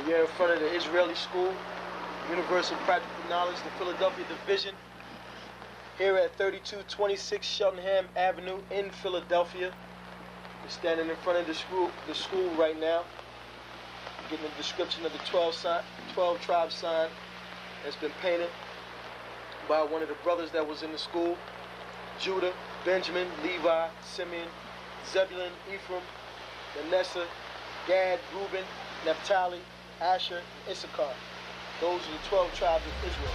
You're in front of the Israeli School, Universal Practical Knowledge, the Philadelphia Division, here at 3226 Cheltenham Avenue in Philadelphia. We're standing in front of the school right now, getting a description of the 12 tribe sign that's been painted by one of the brothers that was in the school: Judah, Benjamin, Levi, Simeon, Zebulun, Ephraim, Manasseh, Gad, Reuben, Naphtali, Asher, and Issachar. Those are the 12 tribes of Israel.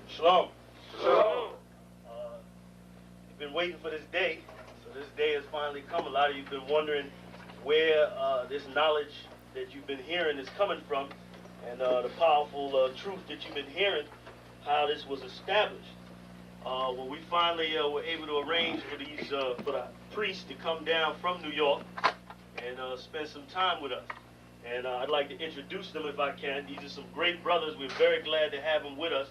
Shalom. Shalom. You've been waiting for this day, so this day has finally come. A lot of you have been wondering where this knowledge that you've been hearing is coming from, and the powerful truth that you've been hearing, how this was established. Well, we finally were able to arrange for the priests to come down from New York and spend some time with us. And I'd like to introduce them if I can. These are some great brothers. We're very glad to have them with us.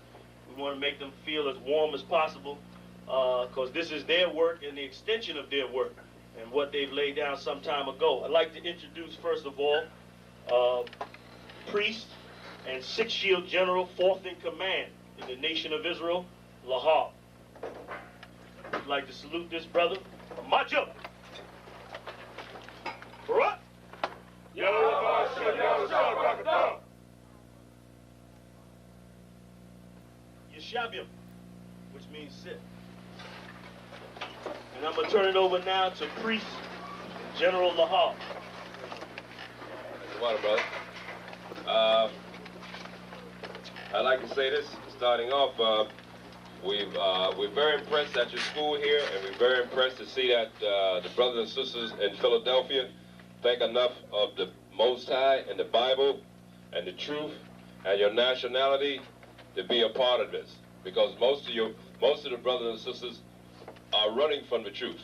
We want to make them feel as warm as possible, because this is their work and the extension of their work and what they've laid down some time ago. I'd like to introduce, first of all, priest and Sixth Shield General, 4th in command in the nation of Israel, Lahab. I'd like to salute this brother. March up. Barak. Yeshabim, which means sit. And I'm going to turn it over now to Priest General Lahab. Come on, brother. I'd like to say this, starting off, we're very impressed at your school here, and we're very impressed to see that the brothers and sisters in Philadelphia think enough of the Most High and the Bible and the truth and your nationality to be a part of this, because most of the brothers and sisters are running from the truth.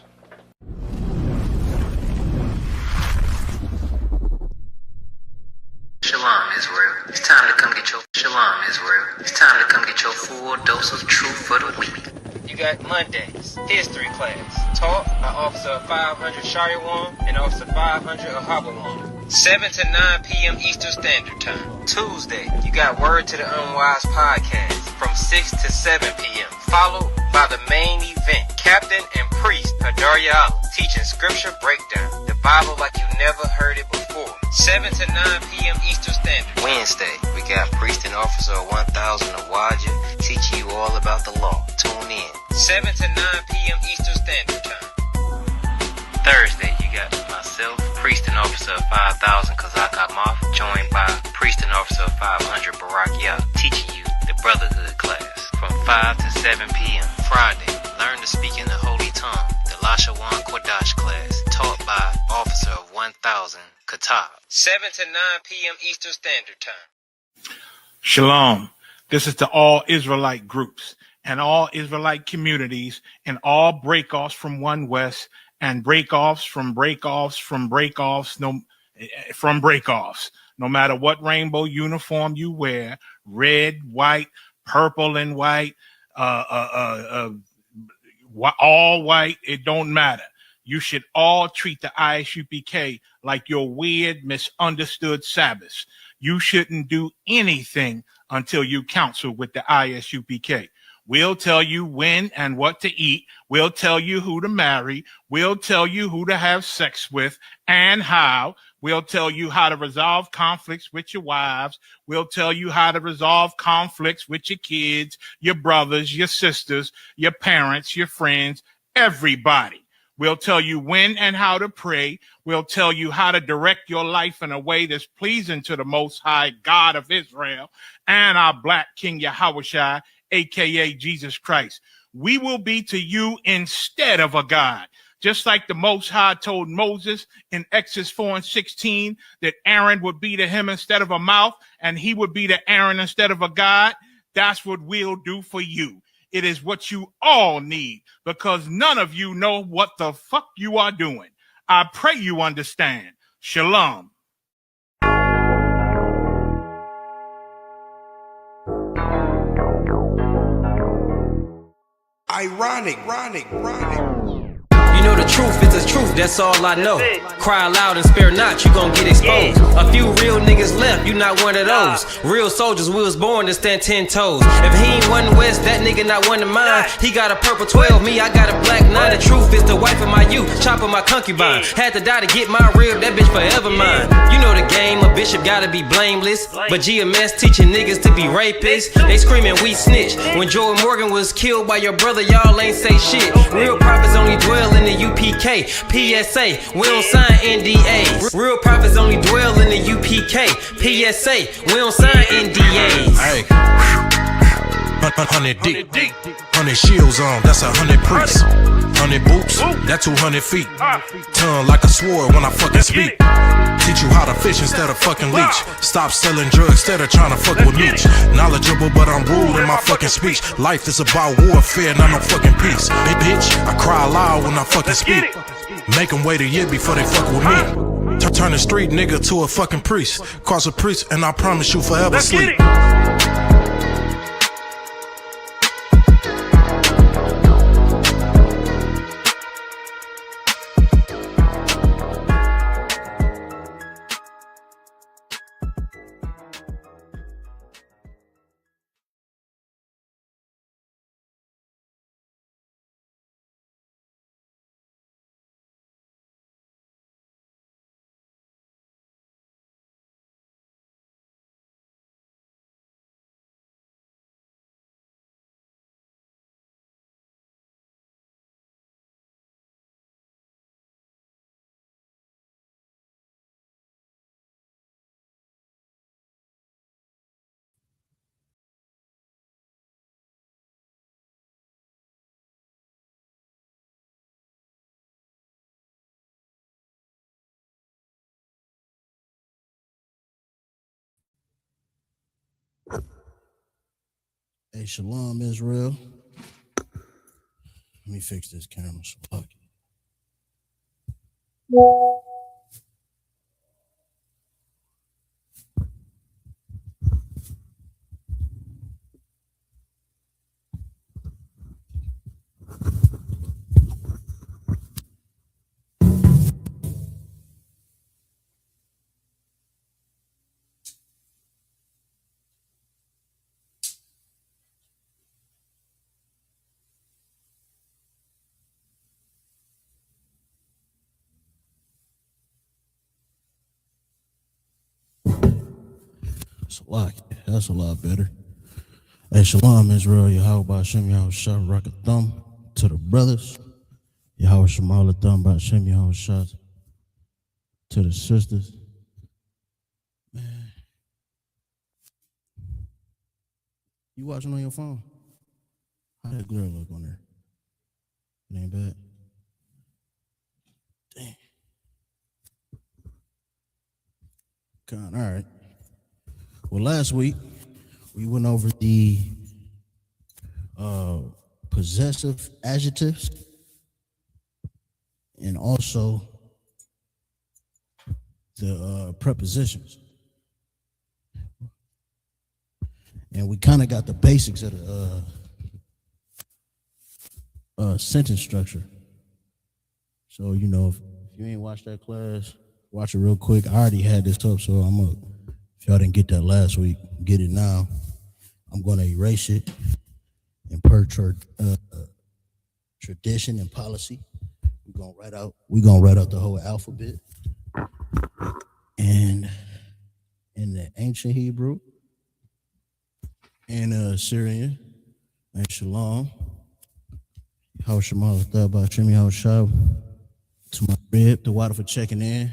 Shalom, Israel. It's time to come get your Shalom, Israel. It's time to come get your full dose of truth for the week. You got Mondays, history class, taught by Officer 500 Shariwan and Officer 500 Ahabawan. 7 to 9 p.m. Eastern Standard Time. Tuesday, you got Word to the Unwise podcast from 6 to 7 p.m. Followed by the main event, Captain and Priest Hadaryah teaching scripture breakdown, the Bible like you never heard it before. 7 to 9 p.m. Eastern Standard. Wednesday, we got Priest and Officer 1000 Awaja teaching you all about the law. Tune in. 7 to 9 p.m. Eastern Standard Time. Thursday, you got myself, Priest and Officer 5000 Kazak Moth, joined by Priest and Officer 500 Barak Yah, teaching you the Brotherhood class from 5 to 7 p.m. Friday, learn to speak in the Holy Tongue, the Lashawan Qadash class, taught by Officer 1000 Qatar. 7 to 9 p.m. Eastern Standard Time. Shalom. This is to all Israelite groups and all Israelite communities and all breakoffs from One West and breakoffs from breakoffs from breakoffs from breakoffs. No matter what rainbow uniform you wear, red, white, purple and white, all white, it don't matter. You should all treat the ISUPK like your weird, misunderstood Sabbaths. You shouldn't do anything until you counsel with the ISUPK. We'll tell you when and what to eat. We'll tell you who to marry. We'll tell you who to have sex with and how. We'll tell you how to resolve conflicts with your wives. We'll tell you how to resolve conflicts with your kids, your brothers, your sisters, your parents, your friends, everybody. We'll tell you when and how to pray. We'll tell you how to direct your life in a way that's pleasing to the Most High God of Israel and our Black King Yahushua, a.k.a. Jesus Christ. We will be to you instead of a God. Just like the Most High told Moses in Exodus 4:16 that Aaron would be to him instead of a mouth and he would be to Aaron instead of a God, that's what we'll do for you. It is what you all need because none of you know what the fuck you are doing. I pray you understand. Shalom. Ironic. You know the truth is the truth, that's all I know. Cry loud and spare not, you gon' get exposed. A few real niggas left, you not one of those. Real soldiers, we was born to stand 10 toes. If he ain't one West, that nigga not one of mine. He got a purple 12, me, I got a black 9. The truth is the wife of my youth, chopper my concubine. Had to die to get my rib, that bitch forever mine. You know the game, a bishop gotta be blameless. But GMS teaching niggas to be rapists. They screaming we snitch. When Joe Morgan was killed by your brother, y'all ain't say shit. Real prophets only dwell in the UPK, PSA, we don't sign NDAs. Real prophets only dwell in the UPK, PSA, we don't sign NDAs. Hey, 100 deep, 100 shields on, that's 100 priests. 100 boots, that's 200 feet. Tongue like a sword when I fucking speak. Teach you how to fish instead of fucking leech. Stop selling drugs instead of trying to fuck with Meech. Knowledgeable but I'm rude in my fucking speech. Life is about warfare, not no fucking peace. Big bitch, I cry loud when I fucking speak. Make them wait a year before they fuck with me. Turn a street nigga to a fucking priest. Cross a priest and I promise you forever sleep. Hey, Shalom, Israel. Let me fix this camera. Fuck it. That's a lot better. Hey, Shalom, Israel. Yahweh Hashem, Yahweh Shah, Rock a Thumb to the brothers. Yahweh Shemal Thumb, Hashem, Yahweh Shah to the sisters. Man, you watching on your phone? How that glare look on there? It ain't bad. Dang. Con, all right. Well, last week we went over the possessive adjectives and also the prepositions. And we kind of got the basics of the sentence structure. So, you know, if you ain't watched that class, watch it real quick. I already had this up, so I'm going to, if y'all didn't get that last week, get it now. I'm going to erase it and per tradition and policy. We're gonna write out the whole alphabet. ancient Hebrew and Syrian. And Shalom. How Shamal Thaba Shimi How Shab. To my rib, the water for checking in.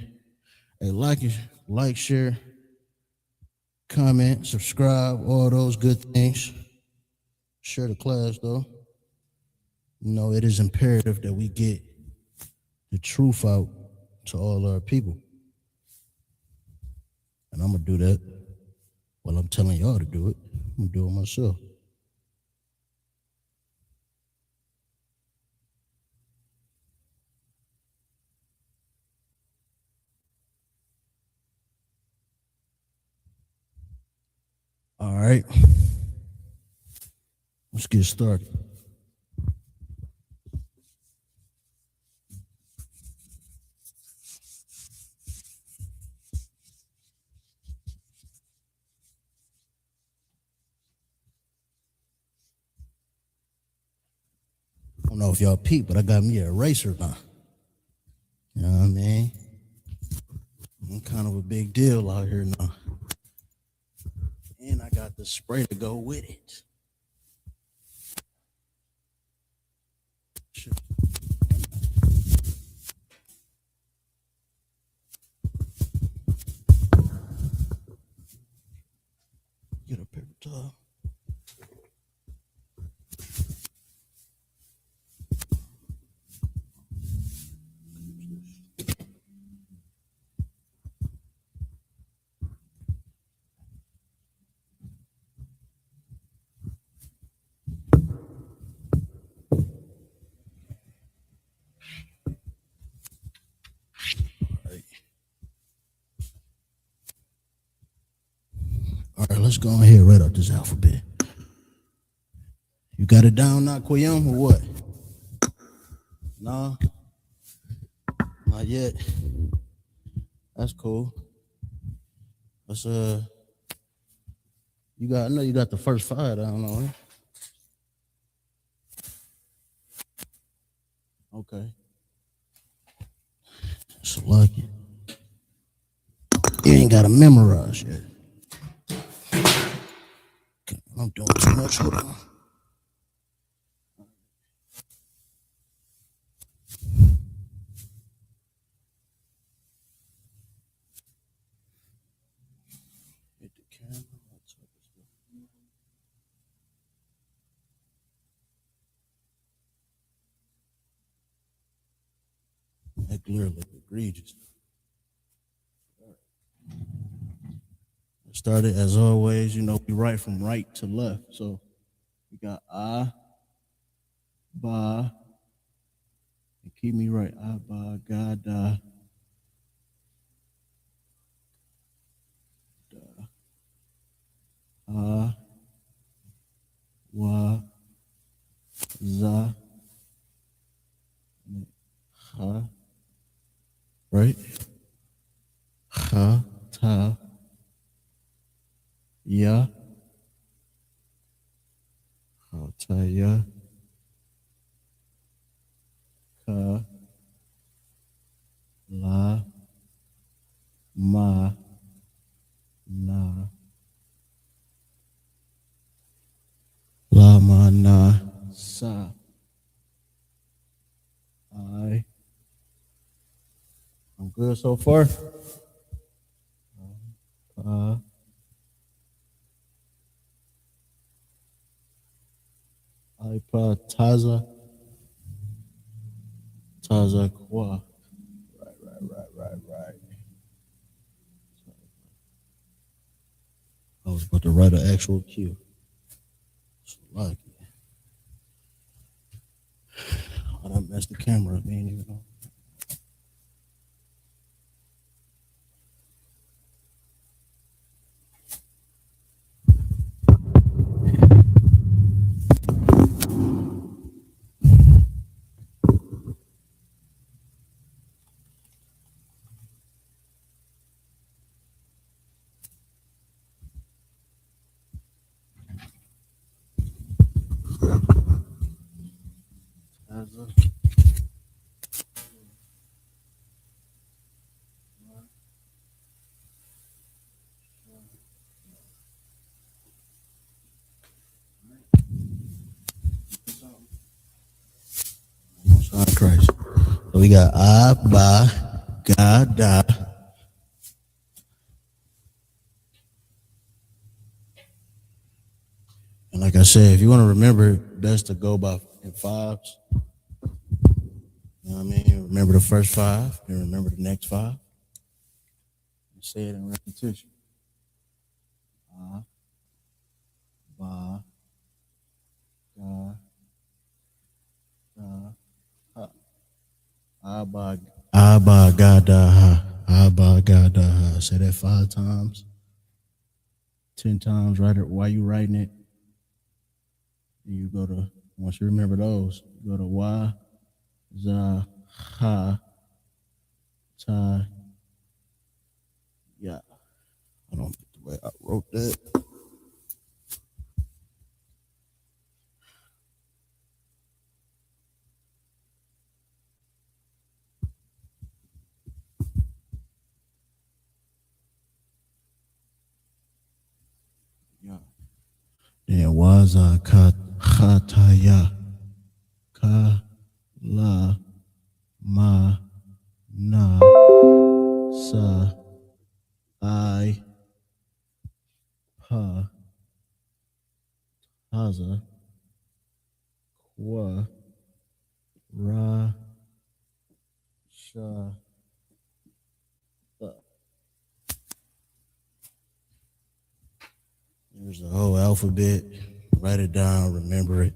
Hey, like, share, comment, subscribe, all those good things. Share the class though. You know, it is imperative that we get the truth out to all our people. And I'm gonna do that. Well, I'm telling y'all to do it. I'm gonna do it myself. All right. Let's get started. I don't know if y'all peep, but I got me an eraser now. You know what I mean? I'm kind of a big deal out here now. And I got the spray to go with it. Shit. Get a paper towel. All right, let's go ahead and write out this alphabet. You got it down now, Quayam, or what? No? Not yet. That's cool. Let's I know you got the first 5 down on it. Okay. So lucky. You ain't gotta memorize yet. I'm doing too much. Hold on. Hit the camera. That glare look egregious. Started as always, you know, we write from right to left. So we got ba, and keep me right. Ba, ga, da, wa, za, ha, right? Ha, ta, ya, ha, ta, ya, ka, la, ma, na, la, ma, na, sa, I. I'm good so far. Taza Kwa. Right. I was about to write an actual cue. So lucky. I done messed the camera up, man. You know. So we got Abba, Gada. And like I said, if you want to remember, best to go by in fives. You know what I mean? Remember the first five, then remember the next five. And say it in repetition. Ba, ga, da, ha. Abba, gada, ha. Abba, gada, ha. Say that 5 times, 10 times, write it while you writing it. And you go to, once you remember those, you go to wa, za, ha, ta, ya. I don't like the way I wrote that. Yeah. Then waza khataya ka la ma na sa I pa haza kwa ra sha ta. There's the whole alphabet. Write it down, remember it.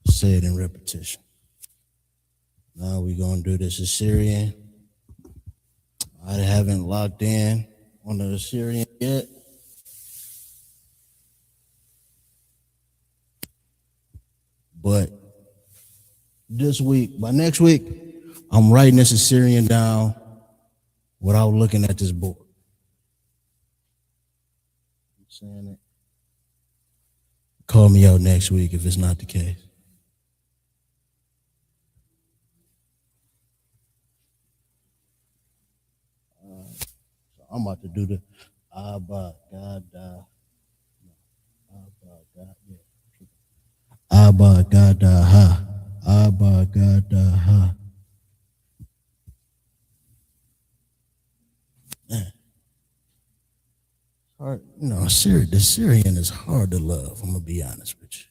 Say it in repetition. Now we're gonna do this Assyrian. I haven't locked in on the Assyrian yet. But this week, by next week, I'm writing this Assyrian down without looking at this board. I'm saying it. Call me out next week if it's not the case. So I'm about to do the Abba, Gada, Abba, Gada, yeah. Abba, Gada, ha. Abba, Gada, ha. Man. Hard, you know, the Syrian is hard to love. I'm gonna be honest with you.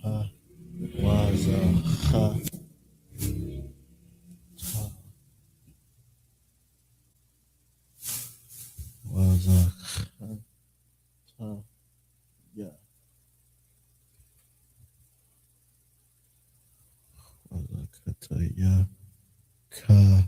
Ha, was, ha, ta, was, ha, ta, yeah. Was, ta, yeah. Ka.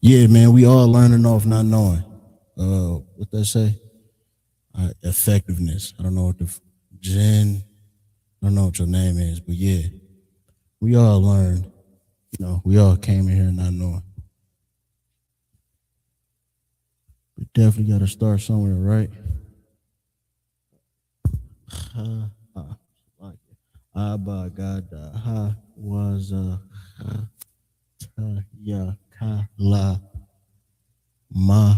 Yeah, man, we all learning off not knowing. What they say? Effectiveness. I don't know what Jen. I don't know what your name is, but yeah, we all learned. You know, we all came in here not knowing. We definitely got to start somewhere, right? Ha, like it. Abba, gada, ha, was, ha, ta, ya, ka, la, ma.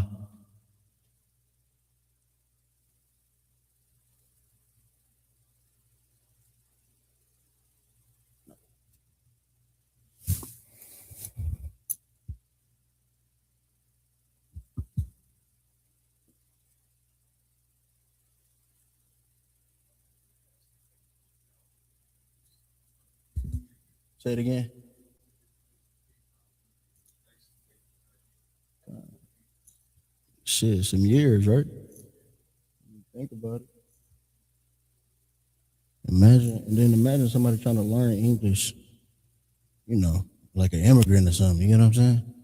Say it again. Shit, some years, right? Think about it. Imagine somebody trying to learn English like an immigrant or something. You know what I'm saying?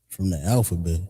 From the alphabet.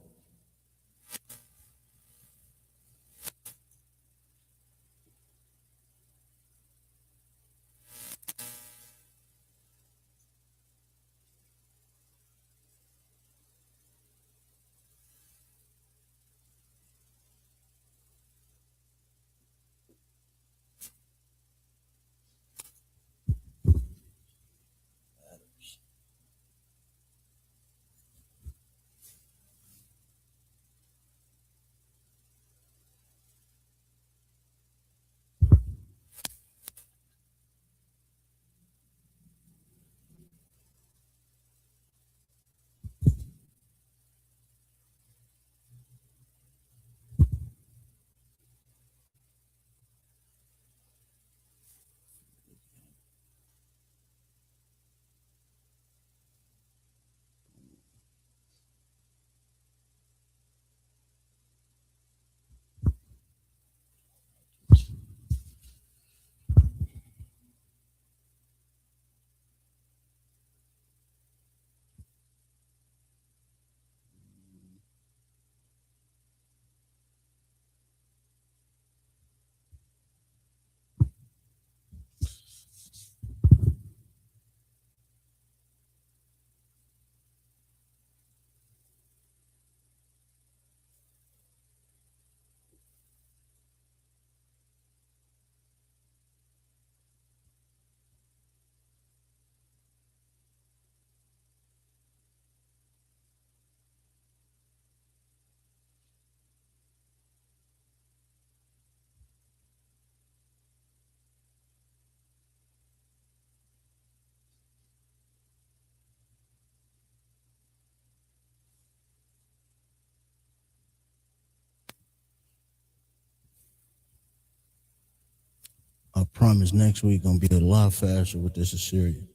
I promise next week gonna be a lot faster with this Assyrian.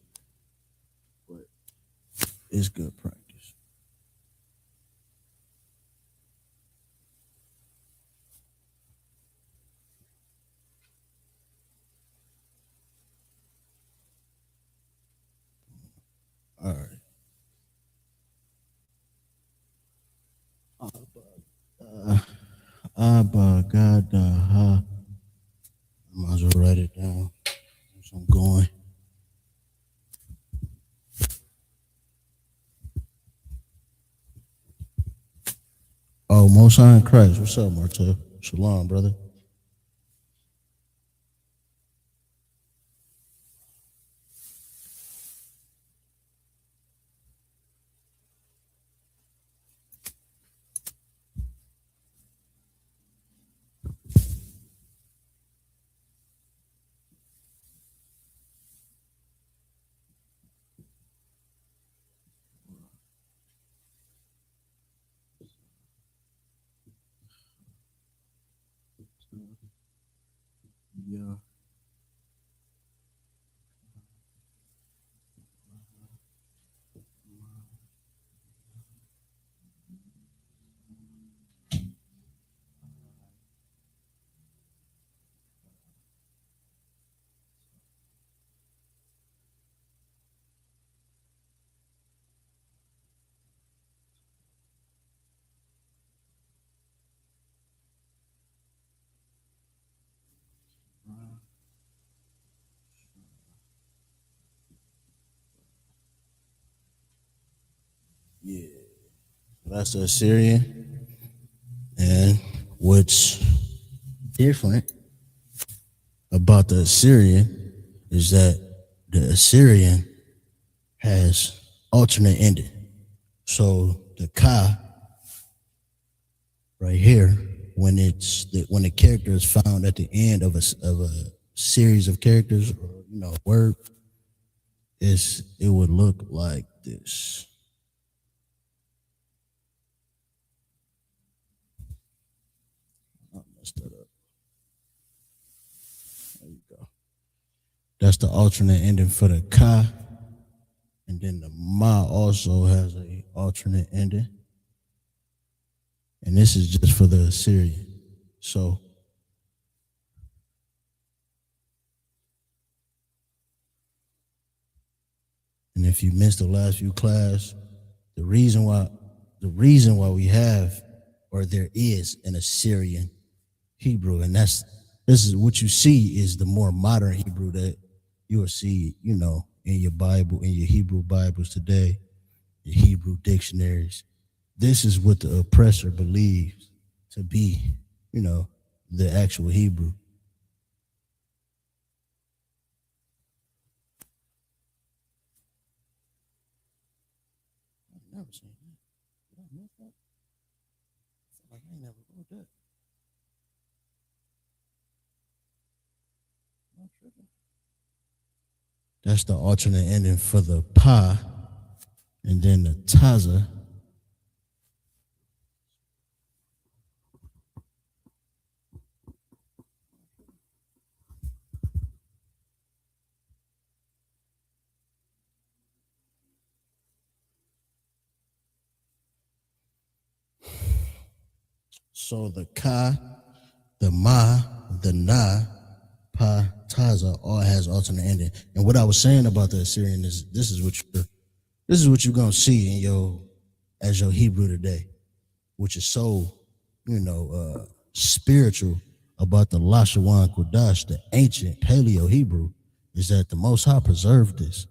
But it's good practice. All right. Abba, God, I might as well write it down. So I'm going. Oh, Most High in Christ. What's up, Martel? Shalom, brother. Yeah. Yeah. That's the Assyrian. And what's different about the Assyrian is that the Assyrian has alternate ending. So the Ka right here, when the character is found at the end of a series of characters or word, it would look like this. I messed that up. There you go. That's the alternate ending for the Ka. And then the Ma also has a alternate ending. And this is just for the Assyrian. So if you missed the last few class, the reason why we have, or there is, an Assyrian Hebrew, and this is what you see is the more modern Hebrew that you will see, in your Bible, in your Hebrew Bibles today, your Hebrew dictionaries. This is what the oppressor believes to be, the actual Hebrew. I've never seen that. Did I miss that? I feel like I ain't never wrote that. That's the alternate ending for the pa, and then the taza. So the ka, the ma, the na, pa, taza all has alternate ending. And what I was saying about the Assyrian is this is what you're gonna see in as your Hebrew today, which is so spiritual about the Lashawan Qadash, the ancient Paleo Hebrew, is that the Most High preserved this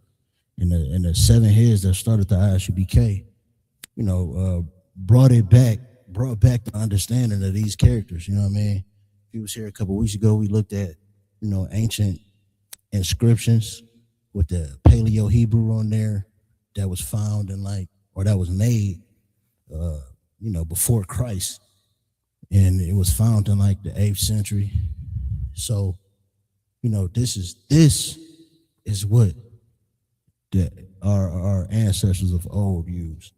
in the 7 years that started the ISUBK. Brought back the understanding of these characters. You know what I mean? He was here a couple of weeks ago. We looked at ancient inscriptions with the Paleo Hebrew on there that was found or that was made before Christ, and it was found in the 8th century. So this is what our ancestors of old used.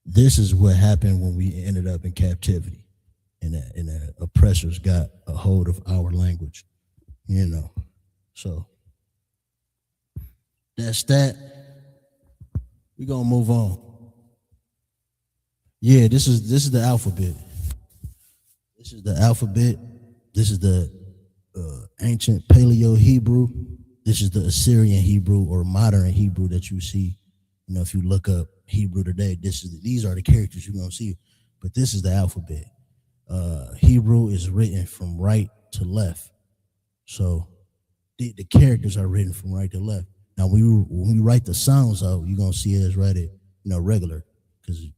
This is what happened when we ended up in captivity, and the oppressors got a hold of our language. So that's that. We're gonna move on. Yeah, this is the alphabet. This is the alphabet. This is the ancient Paleo Hebrew. This is the Assyrian Hebrew or modern Hebrew that you see. If you look up Hebrew today, these are the characters you're gonna see. But this is the alphabet. Hebrew is written from right to left. So the characters are written from right to left. Now, when we write the sounds out, you're gonna see it as write it, regular, because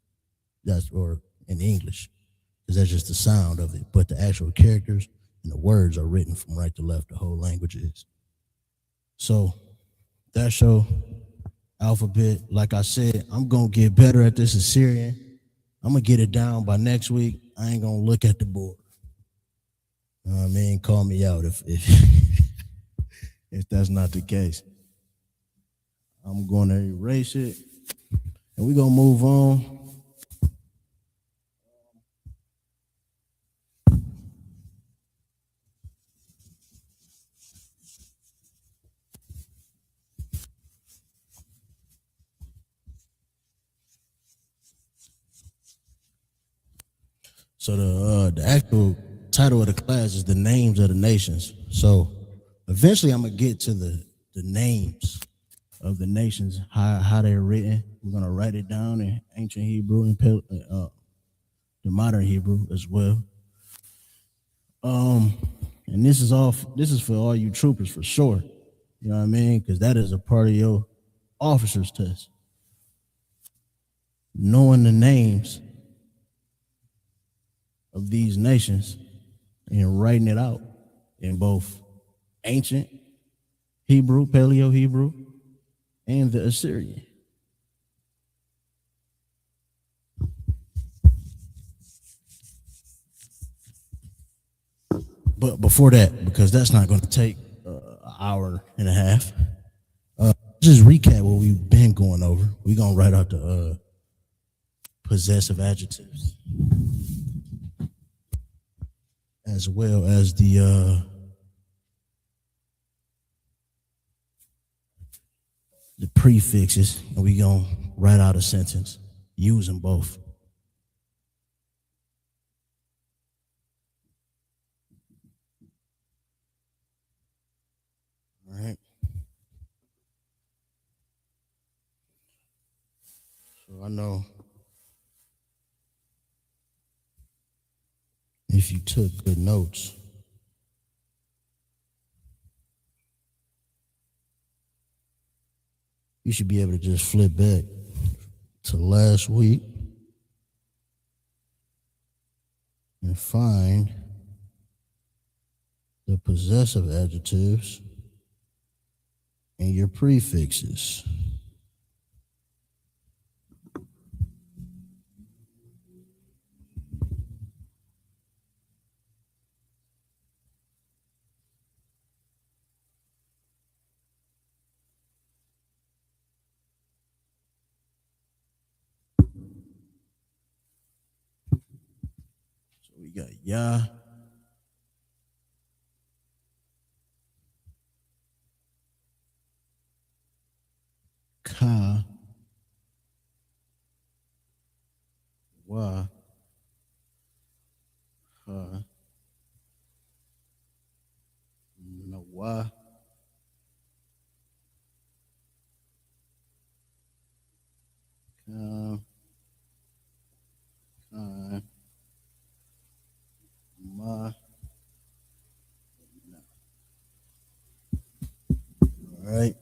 or in English, because that's just the sound of it. But the actual characters and the words are written from right to left. The whole language is. So that's your alphabet. Like I said, I'm gonna get better at this Assyrian. I'm gonna get it down by next week. I ain't gonna look at the board. You know what I mean? Call me out if if that's not the case. I'm going to erase it, and we're going to move on. So the actual title of the class is the names of the nations. So eventually I'm going to get to the names of the nations, how they're written. We're going to write it down in ancient Hebrew and the modern Hebrew as well. And this is for all you troopers for sure. You know what I mean? Because that is a part of your officer's test. Knowing the names of these nations and writing it out in both ancient Hebrew, Paleo Hebrew, and the Assyrian. But before that, because that's not going to take an hour and a half, just recap what we've been going over. We're going to write out the possessive adjectives as well as the prefixes, and we're going to write out a sentence using both. All right. I know if you took good notes, you should be able to just flip back to last week and find the possessive adjectives and your prefixes. So we got ya, ka, wa, ha, nawa, ka, kan, ma. All right.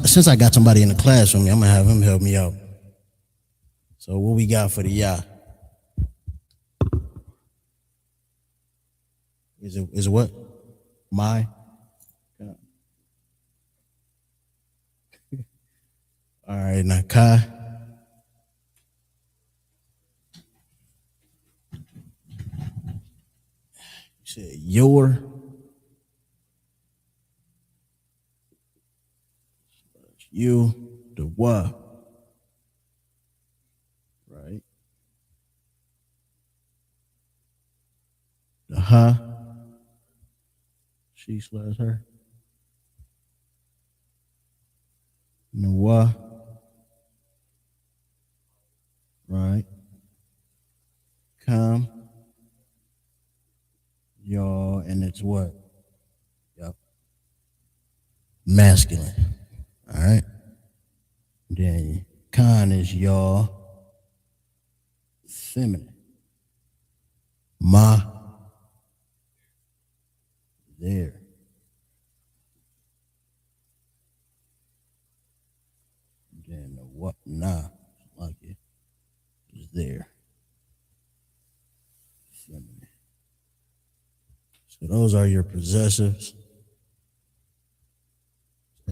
Since I got somebody in the class with me, I'm gonna have him help me out. So what we got for the ya? Is it what? My? All right, now ka. You said your. You, the wa. Right. The ha. She slash her. And the wa. Right. Come. Y'all, and it's what? Yep. Masculine. All right. Then con is y'all. Feminine. Ma. There. Then the what? Nah. Like it. Is there. Feminine. So those are your possessives.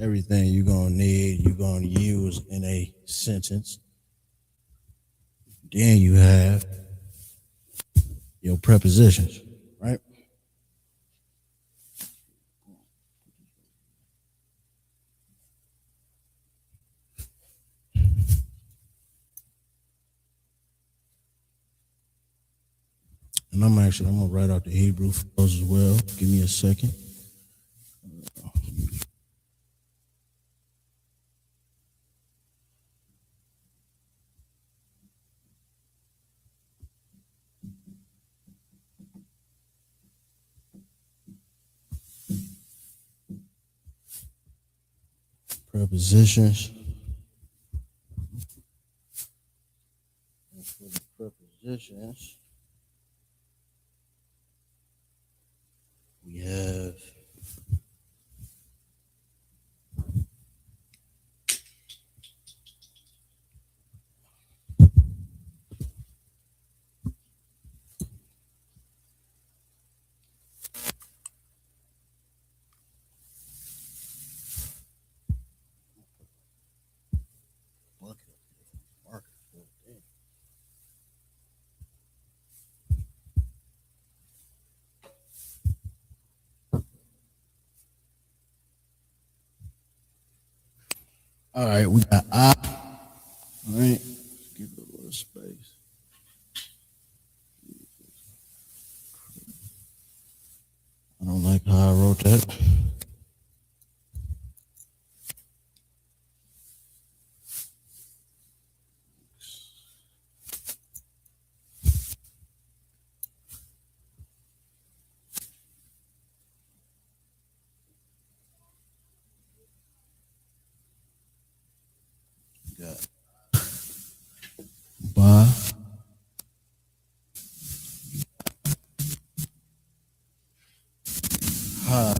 Everything you're gonna need, you're gonna use in a sentence. Then you have your prepositions, right? And I'm gonna write out the Hebrew for those as well. Give me a second. Prepositions. And for the prepositions, we have all right, we got I. All right, give it a little space. I don't like how I wrote that. Ha.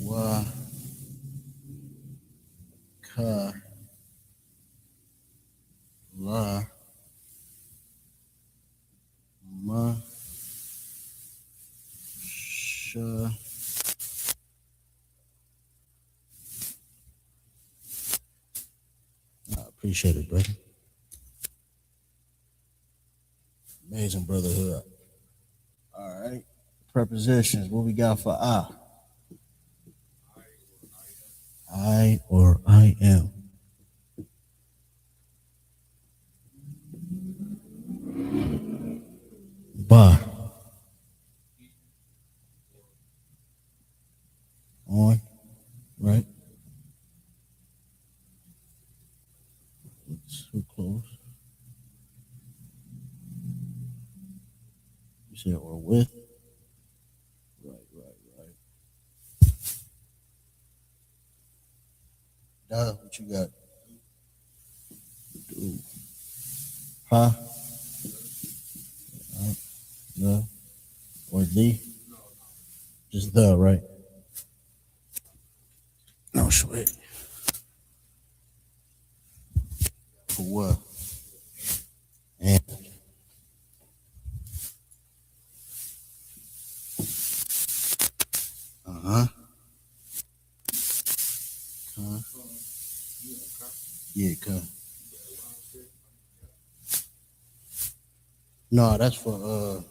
Wa. Ka. La. Ma. Sha. I appreciate it, brother. Amazing brotherhood. All right. Prepositions. What we got for I? I or I am. Ba. On. Right. Too close. You said or with. Right. What you got? Do. Ha. The. Or the. Just the, right? No sweat. For what? And. Uh-huh. Yeah, no, that's for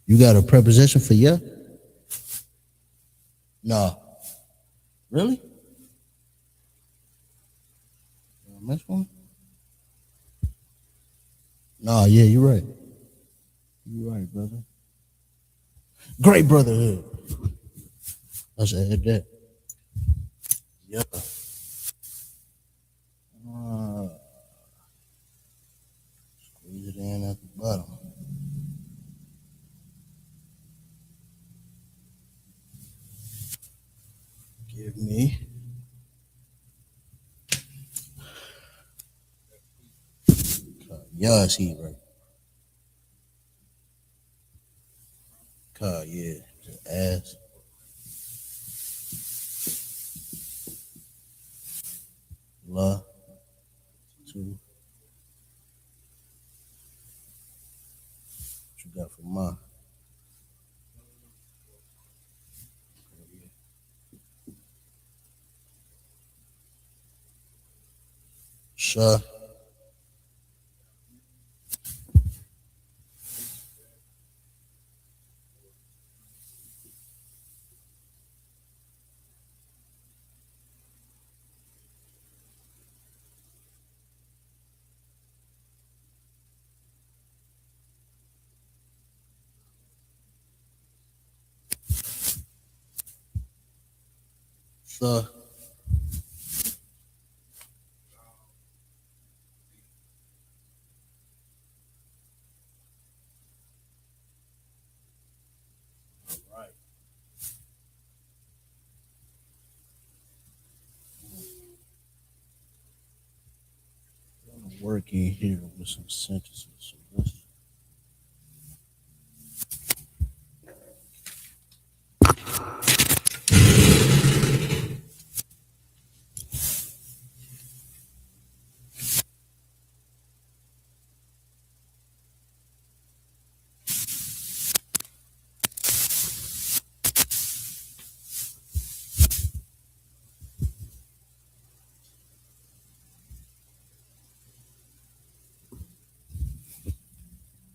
you got a preposition for yeah? No. Really? This one? No, yeah, you're right. You're right, brother. Great brotherhood. I said that. Yeah. Squeeze it in at the bottom. Give me. Yeah, he right. Yeah. Just ass. La. Two. What you got for ma? Sha. Tha. Right. I'm gonna work in here with some sentences. So let's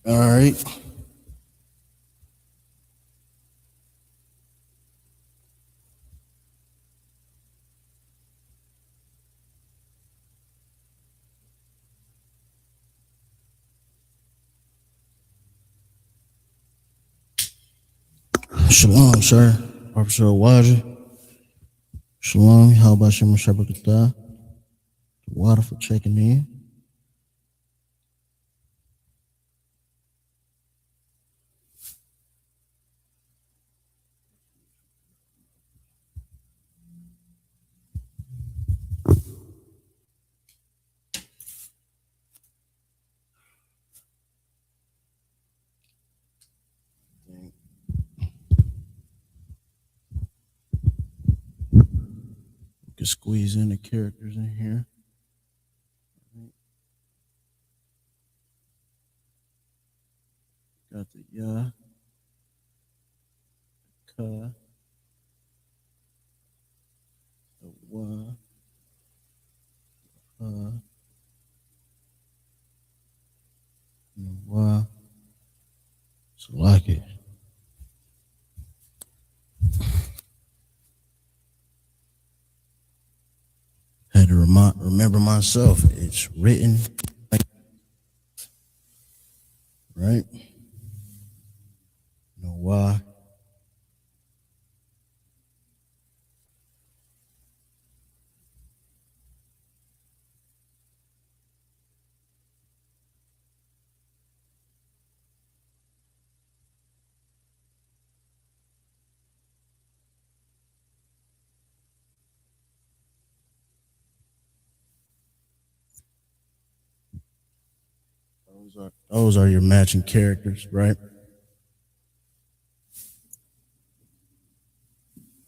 all right. Shalom, sir. Officer Waja. Shalom. How about Shem Shabakata? Water for checking in. can squeeze in the characters in here. Got the ya, ka, the wa, and the wa. So like it. Had to remember myself. It's written, right? No why. Those are your matching characters, right?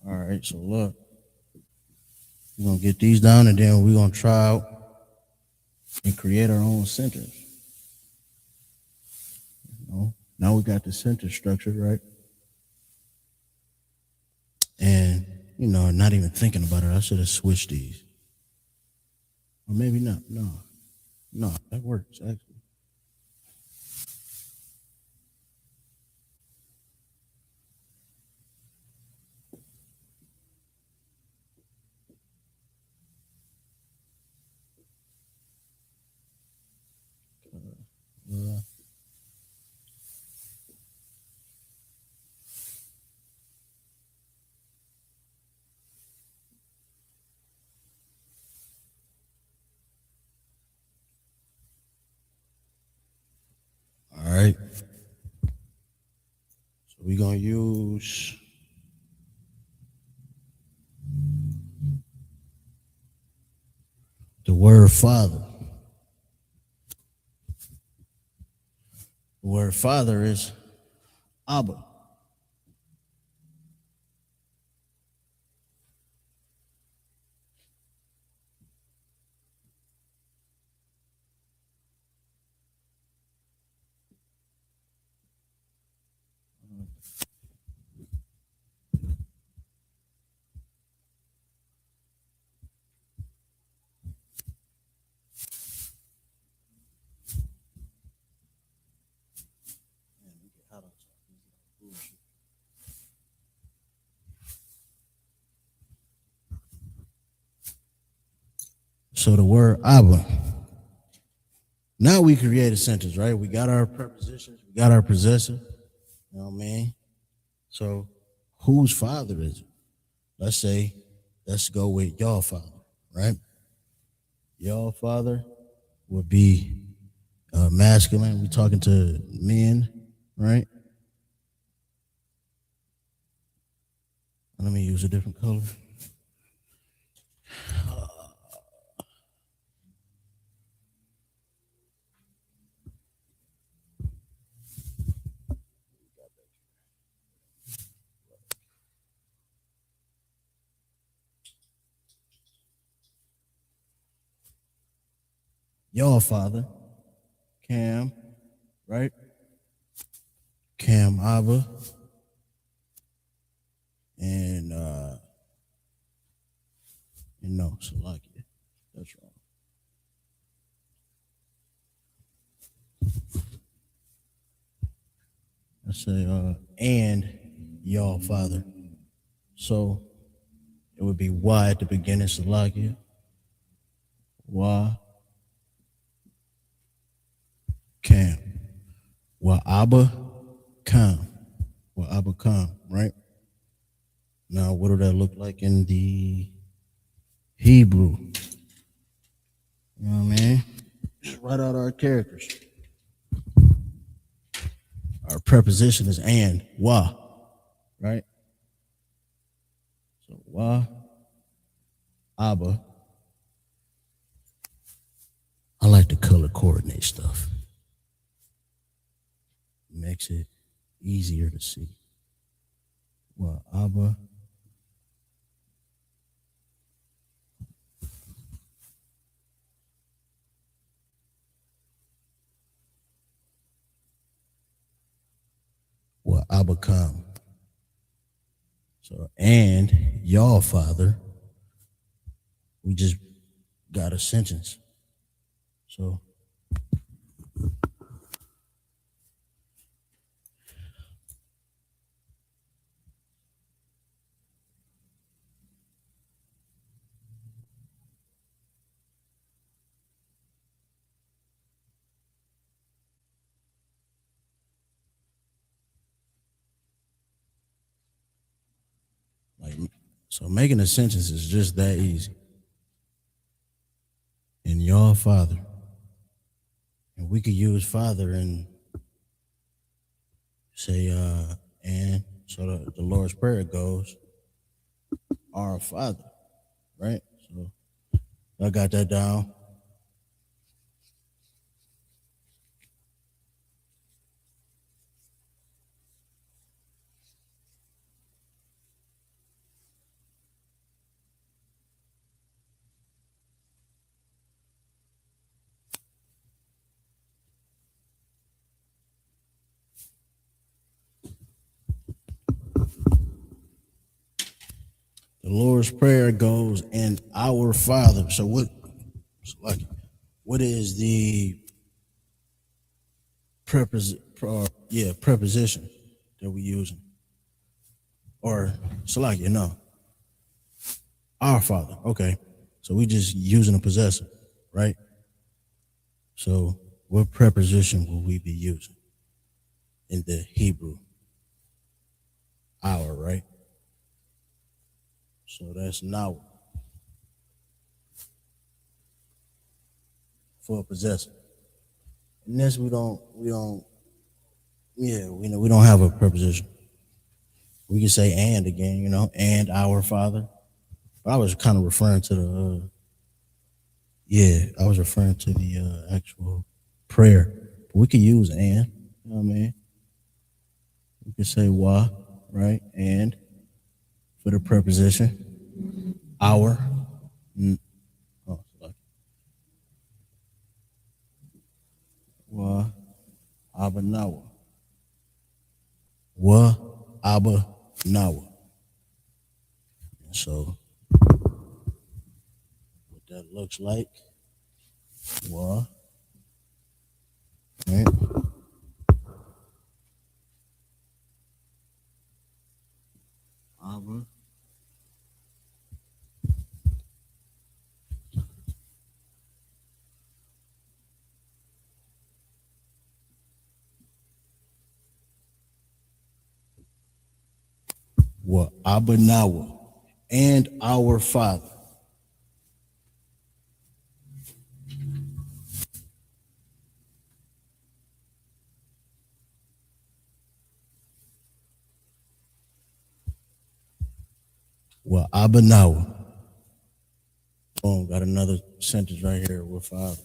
All right, so look, we're gonna get these down and then we're gonna try out and create our own centers. Now we got the center structure, right? And not even thinking about it, I should have switched these. Or maybe not. No, that works actually. All right. So we're gonna use the word father. The word father is Abba. So the word Abba. Now we create a sentence, right? We got our prepositions, we got our possessor. You know what I mean? So whose father is it? Let's go with your father, right? Your father would be masculine. We're talking to men, right? Let me use a different color. Your father, Cam, right? Cam Abba. And no, Salakia. That's wrong. I say and your father. So it would be Y at the beginning, Salakia. Y Cam. Y Abba Cam. Y Abba Cam, right? Now what do that look like in the Hebrew? You know what I mean? Just write out our characters. Our preposition is and, wa, right? So wa, Abba. I like the color coordinate stuff. Makes it easier to see. Wa, Abba. Abba come. So, and y'all father, we just got a sentence. So, making a sentence is just that easy. And y'all father. And we could use father and say, and so the Lord's Prayer goes, our Father, right? So I got that down. The Lord's Prayer goes, and our Father. So what is the preposition that we're using? Or no. Our Father. Okay. So we just using a possessor, right? So what preposition will we be using in the Hebrew? Our, right? So that's now for a possessor. And this we don't have a preposition. We can say and again, and our Father. But I was kind of referring to the actual prayer. But we could use and, you know what I mean? We could say wa, right? And for the preposition. Our. Wa, Abba, Nawa. Wa, Abba, Nawa. So what that looks like, wa, right? Abba, wa, Abba, Nawa, and our Father. Well, Abba Nawa. Boom, got another sentence right here with Father.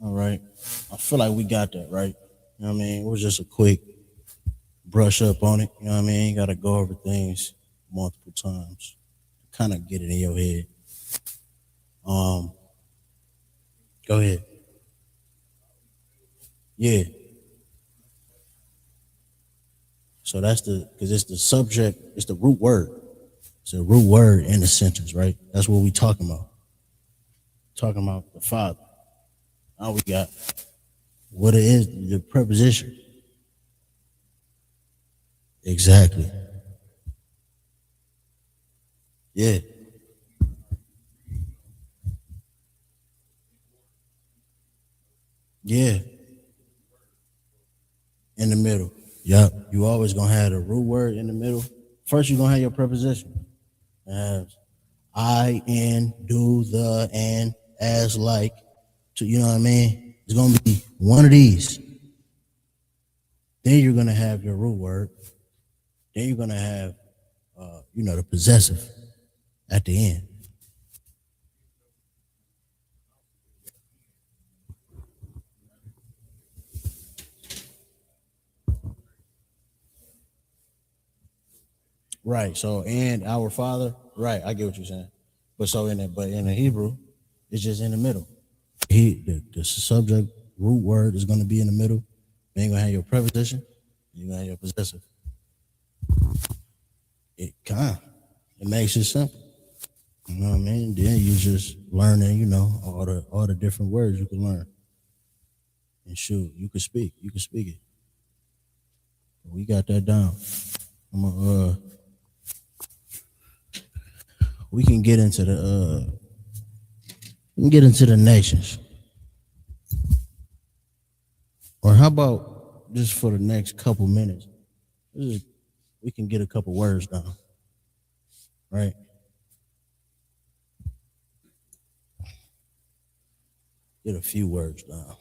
All right. I feel like we got that, right? You know what I mean? It was just a quick brush up on it. You know what I mean? You got to go over things multiple times. Kind of get it in your head. Go ahead. Yeah. So because it's the subject, it's the root word. It's a root word in the sentence, right? That's what we talking about. Talking about the Father. Now we got what it is, the preposition. Exactly. Yeah. Yeah. In the middle. Yep. You always gonna have the root word in the middle. First you're gonna have your preposition. As I, in, do, the, and, as, like, to, you know what I mean? It's gonna be one of these. Then you're gonna have your root word. Then you're gonna have the possessive at the end. Right. So, and our Father. Right, I get what you're saying. But so in it, but in the Hebrew, it's just in the middle. The subject root word is going to be in the middle. Then you're gonna have your preposition. You're gonna have your possessive. It makes it simple. You know what I mean? Then you just learning, all the different words you can learn. And shoot, you can speak. You can speak it. We got that down. We can get into the nations. Or how about just for the next couple minutes, we can get a couple words down. Right? Get a few words down.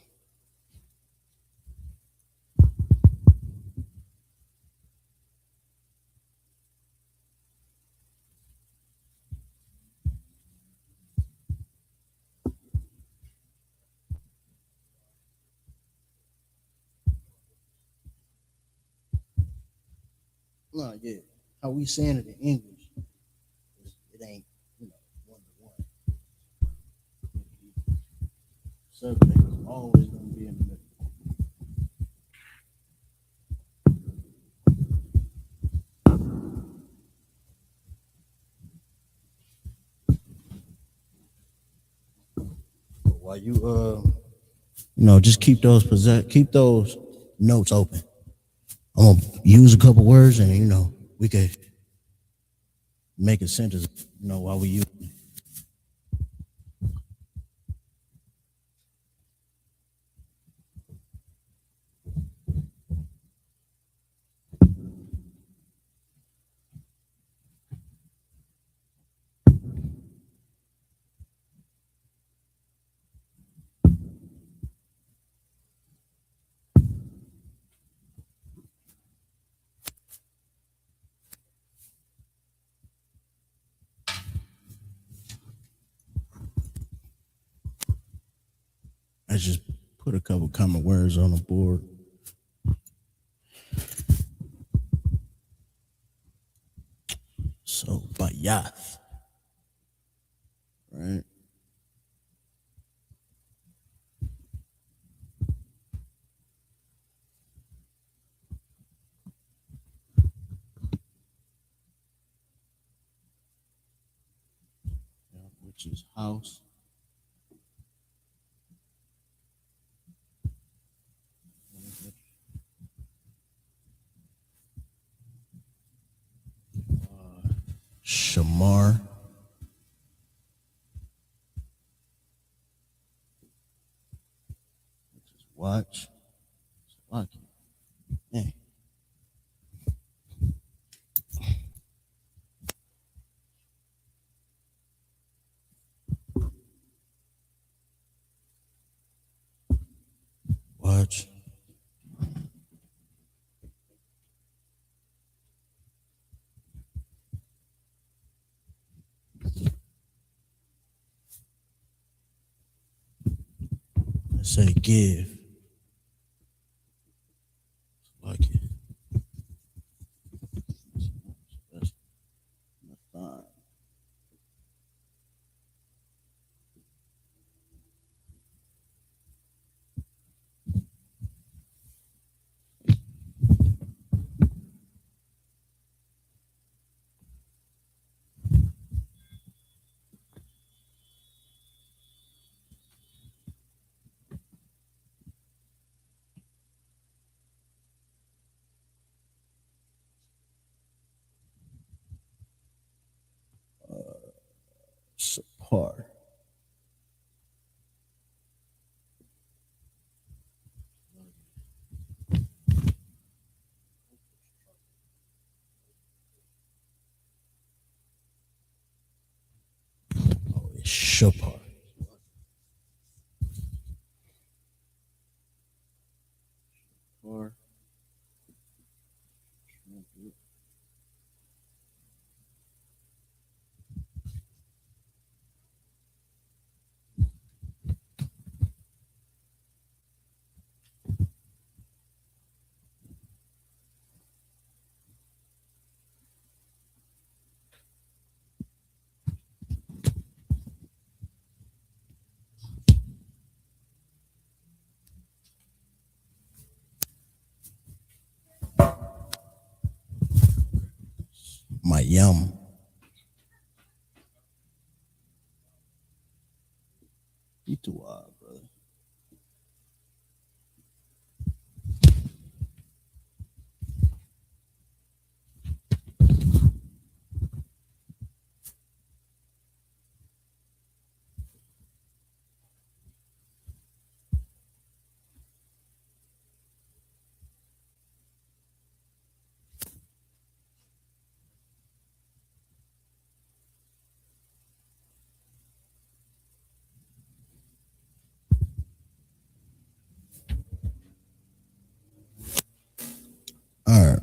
No, yeah. How we saying it in English, it ain't, one to one. Subject is always going to be in the middle. But while you, just keep those notes open. I'm gonna use a couple words, and we could make a sentence. While we use. I just put a couple common words on the board. So, bayath, right? Which is house. Shamar. Which is watch. Yeah. Watch. Let's say give. Like it. That's fine. Support. Oh, it's support. Or my yum. You too wild, brother. All right.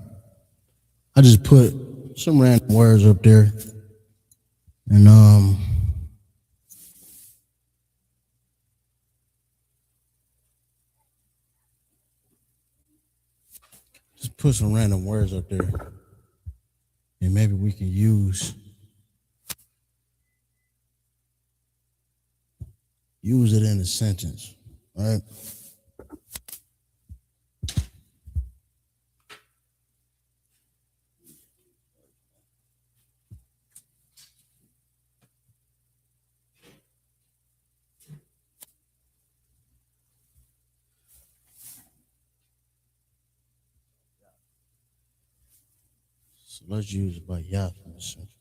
I just put some random words up there. And just put some random words up there. And maybe we can use it in a sentence. All right. So let's use Bayat in a sentence.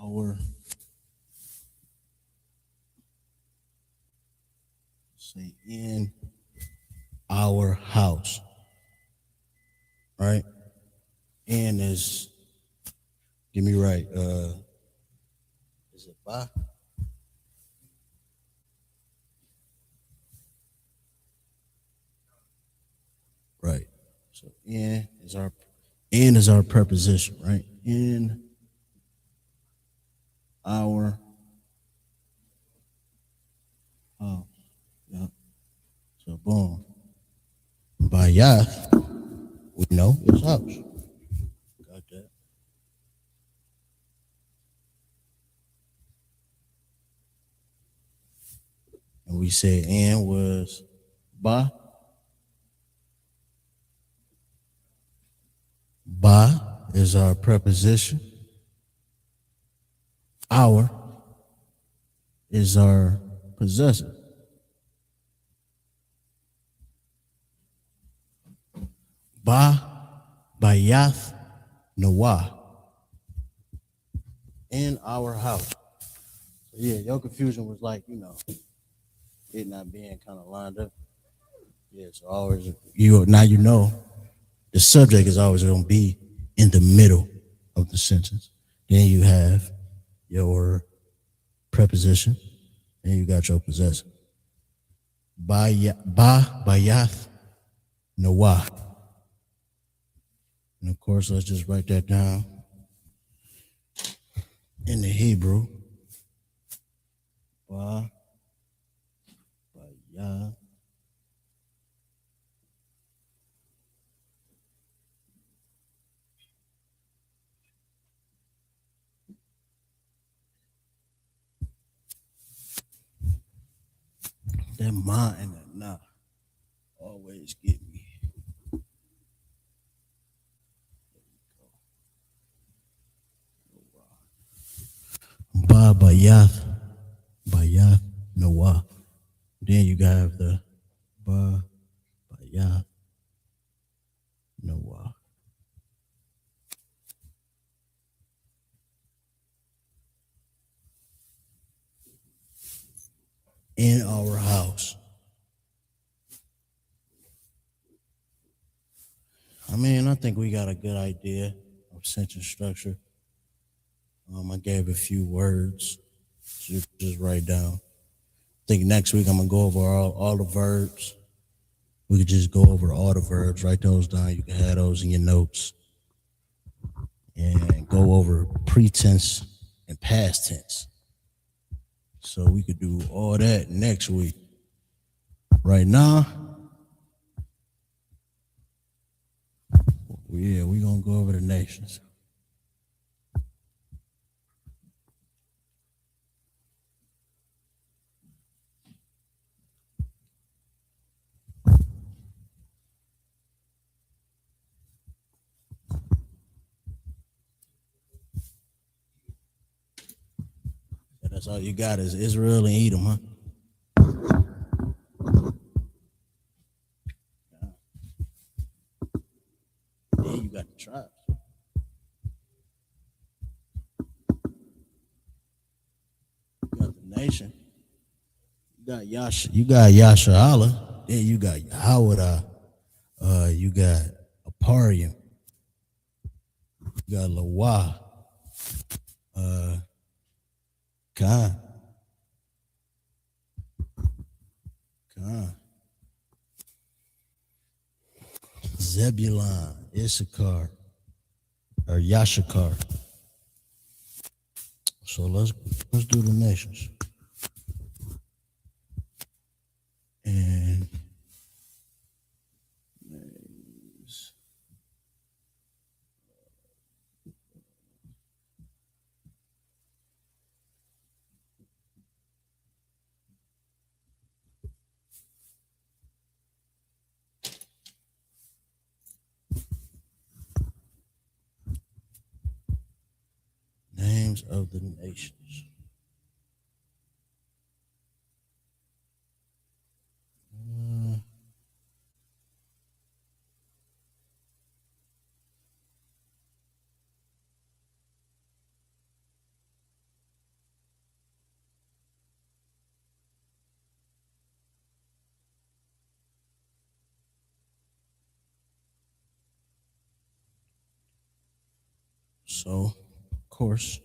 Our say in our house. Right? In is get me right. Is it by? Right. So in is our preposition, right? In our house. Yeah. So boom. Bayat, we know is house. Got that. And we said and was ba. Ba is our preposition. Our is our possessor. Bayath Nawah. In our house. So yeah, your confusion was like, it not being kind of lined up. Yeah, so always now you know the subject is always going to be in the middle of the sentence. Then you have your preposition, and you got your possessor. Bayath Nawah. And of course, let's just write that down in the Hebrew. Bayath. That ma and that nah always get me. Bayath Nawah. Then you got the Bayath Nawah. In our house. I think we got a good idea of sentence structure. I gave a few words to just write down. I think next week I'm gonna go over all the verbs. We could just go over all the verbs, write those down. You can have those in your notes. And go over pretense and past tense. So we could do all that next week. Right now, we're gonna go over the nations. That's all you got is Israel and Edom, huh? Then you got the tribes. You got the nation. You got Yasha Allah. Then you got Yahweh. You got Aparium. You got Lawa. Khan. Zebulon, Issachar, or Yashakar. So let's do the nations. And names of the nations. So, of course,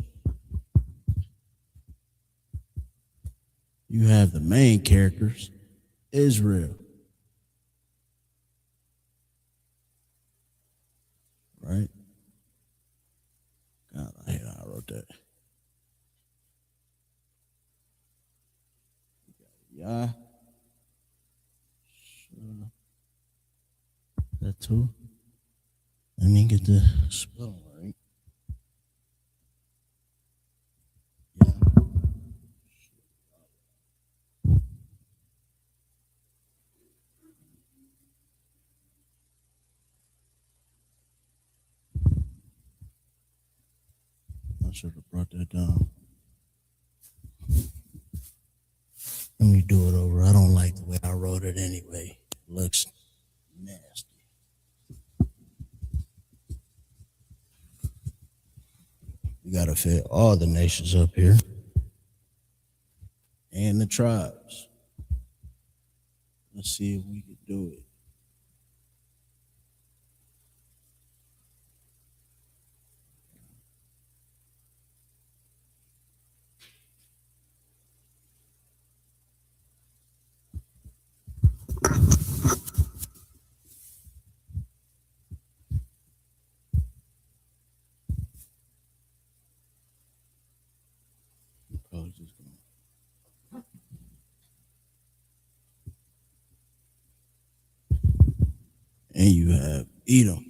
you have the main characters, Israel. Right? God, I hate how I wrote that. Yeah. That too. Let me get the spelling right. Yeah. I should have brought that down. Let me do it over. I don't like the way I wrote it anyway. It looks nasty. We got to fit all the nations up here and the tribes. Let's see if we can do it. Probably just gonna... And you have Edom.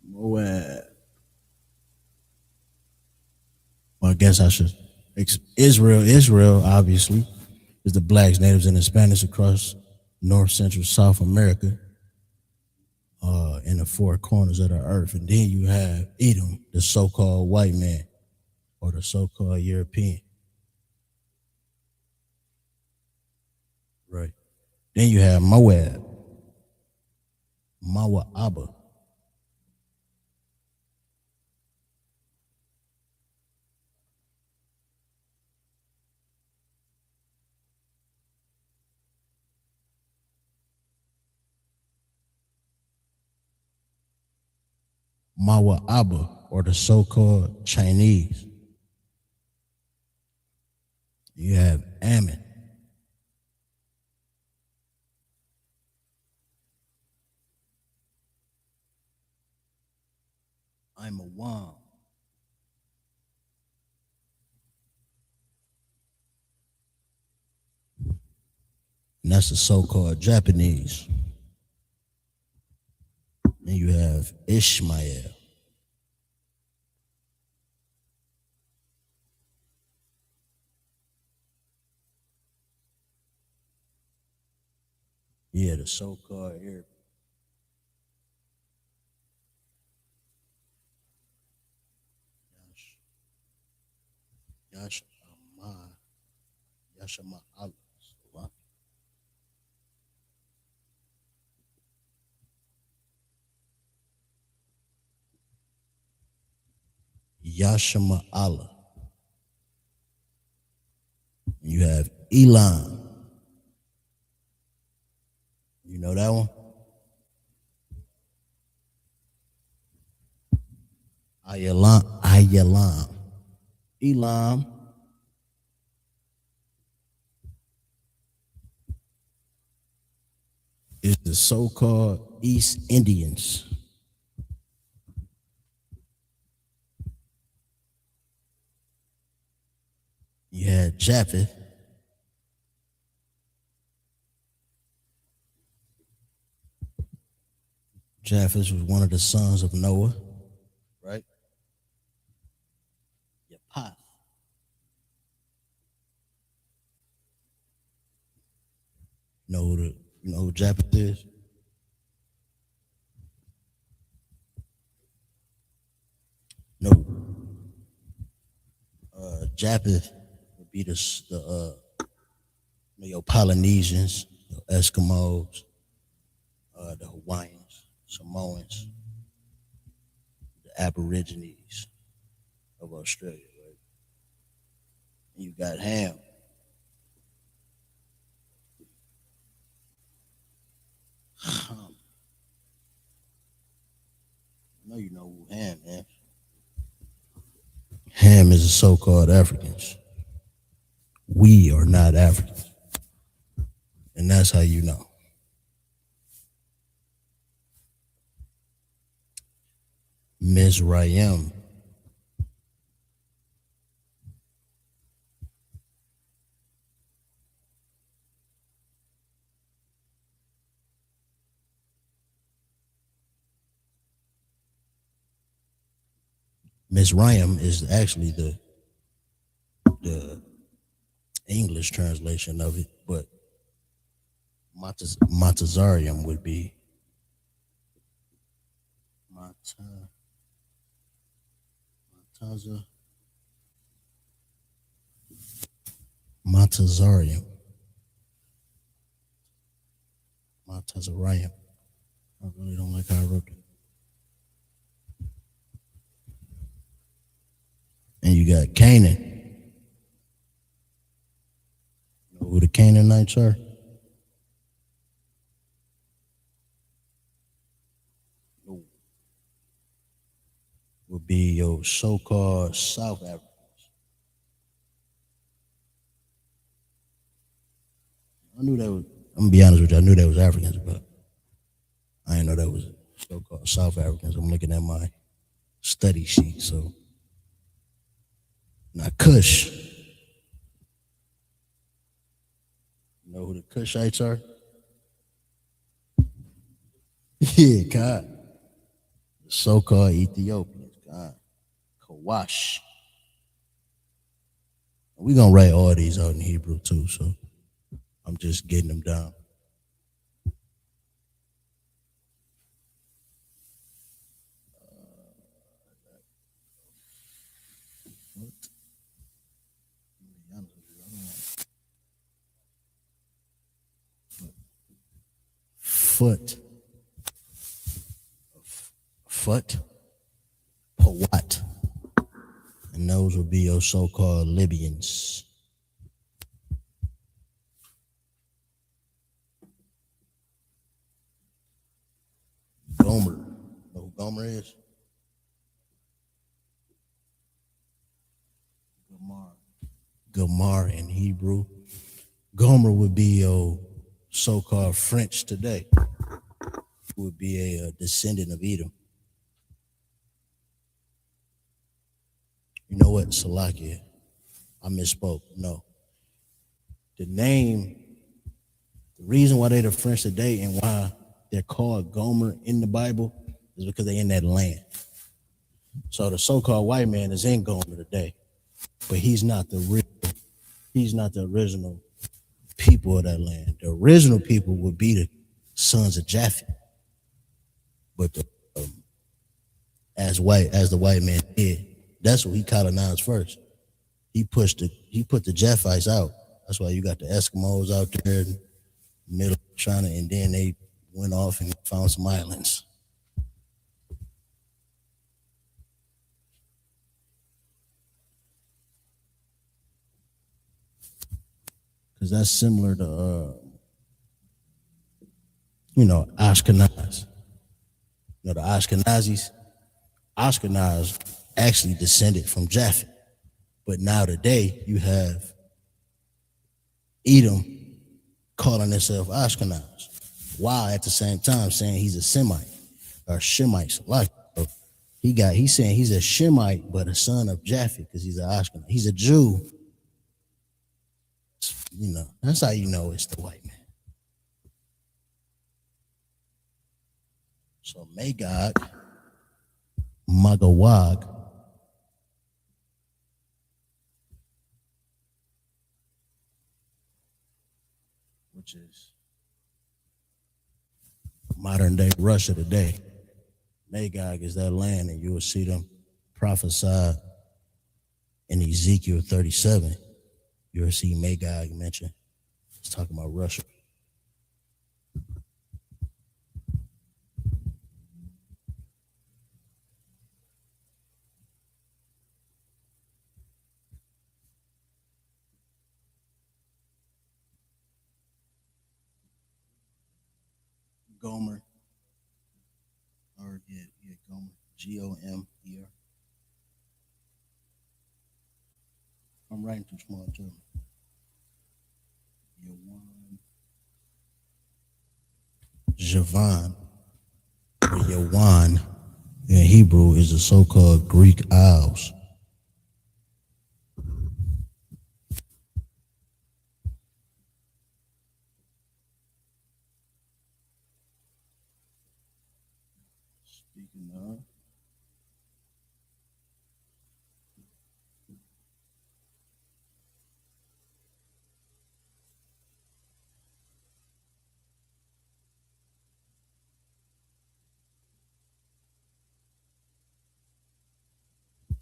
Moab. Well, I guess I should. Israel, obviously, is the blacks, natives, and Hispanics across North, Central, South America, in the four corners of the earth. And then you have Edom, the so-called white man, or the so-called European. Right. Then you have Moab, Mawa'aba. Mawa'aba, or the so-called Chinese. You have Ammon. I'm a Wam. And that's the so-called Japanese. Then you have Ishmael. Yeah, the so-called Arab. Yashama, Yashama Allah. Yashama Allah. You have Elam. You know that one? Ayalam. Elam is the so-called East Indians. You had Japheth. Japheth was one of the sons of Noah, right? Yapath. You know who Japheth is? No. Japheth would be your Polynesians, your Eskimos, the Hawaiians, Samoans, the Aborigines of Australia, right? And you got Ham. I know you know who Ham is. Ham is the so-called Africans. We are not Africans. And that's how you know. Mizraim. Mizraim is actually the English translation of it, but Matazarium would be Matazarium. Matazarium. I really don't like how I wrote it. And you got Canaan. You know who the Canaanites are? Would be your so-called South Africans. I knew that was, I'm gonna be honest with you, I knew that was Africans, but I didn't know that was so-called South Africans. I'm looking at my study sheet, so. Now Kush. You know who the Kushites are? Yeah, God. The so-called Ethiopians, God. Kawash. We're gonna write all these out in Hebrew too, so I'm just getting them down. Foot, Pawat, and those would be your so-called Libyans. Gomer, you know who Gomer is? Gomar in Hebrew. Gomer would be your so-called French today. Would be a descendant of Edom. You know what, Salakia? I misspoke. No. The reason why they're the French today and why they're called Gomer in the Bible is because they're in that land. So the so-called white man is in Gomer today, but he's not the original people of that land. The original people would be sons of Japhet. But as the white man did, that's what he colonized first. He put the Japhites out. That's why you got the Eskimos out there in the middle of China, and then they went off and found some islands. Because that's similar to, Ashkenaz. The Ashkenaz actually descended from Japhet. But now today, you have Edom calling himself Ashkenaz, while at the same time saying he's a Semite or Shemite. Like he's saying he's a Shemite, but a son of Japhet because he's an Ashkenaz. He's a Jew. That's how you know it's the white man. So Magog, Magawag, which is modern day Russia today. Magog is that land, and you will see them prophesied in Ezekiel 37. You'll see Magog mentioned. It's talking about Russia. Gomer. Gomer. Gomer. I'm writing too small too. Javan, or Yawan in Hebrew is the so-called Greek Isles.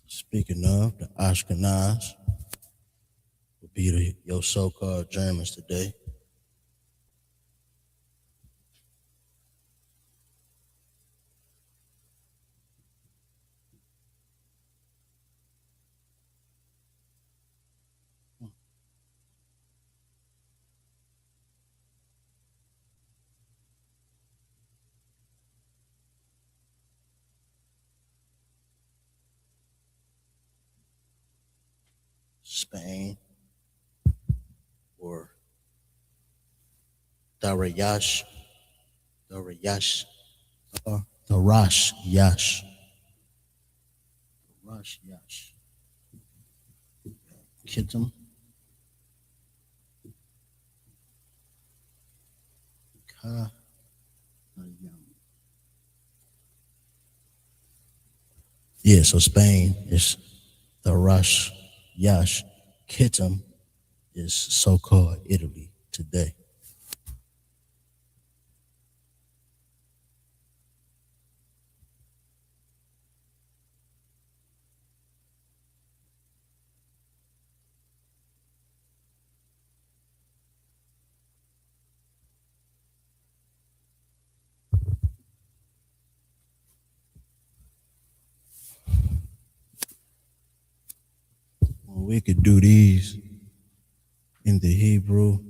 Speaking of, the Ashkenaz would be your so-called Germans today. Spain, or Darayash, Yash, Kittim, Ka, yeah, so Spain is the Yash, Kittim is so-called Italy today. Well, we could do these in the Hebrew.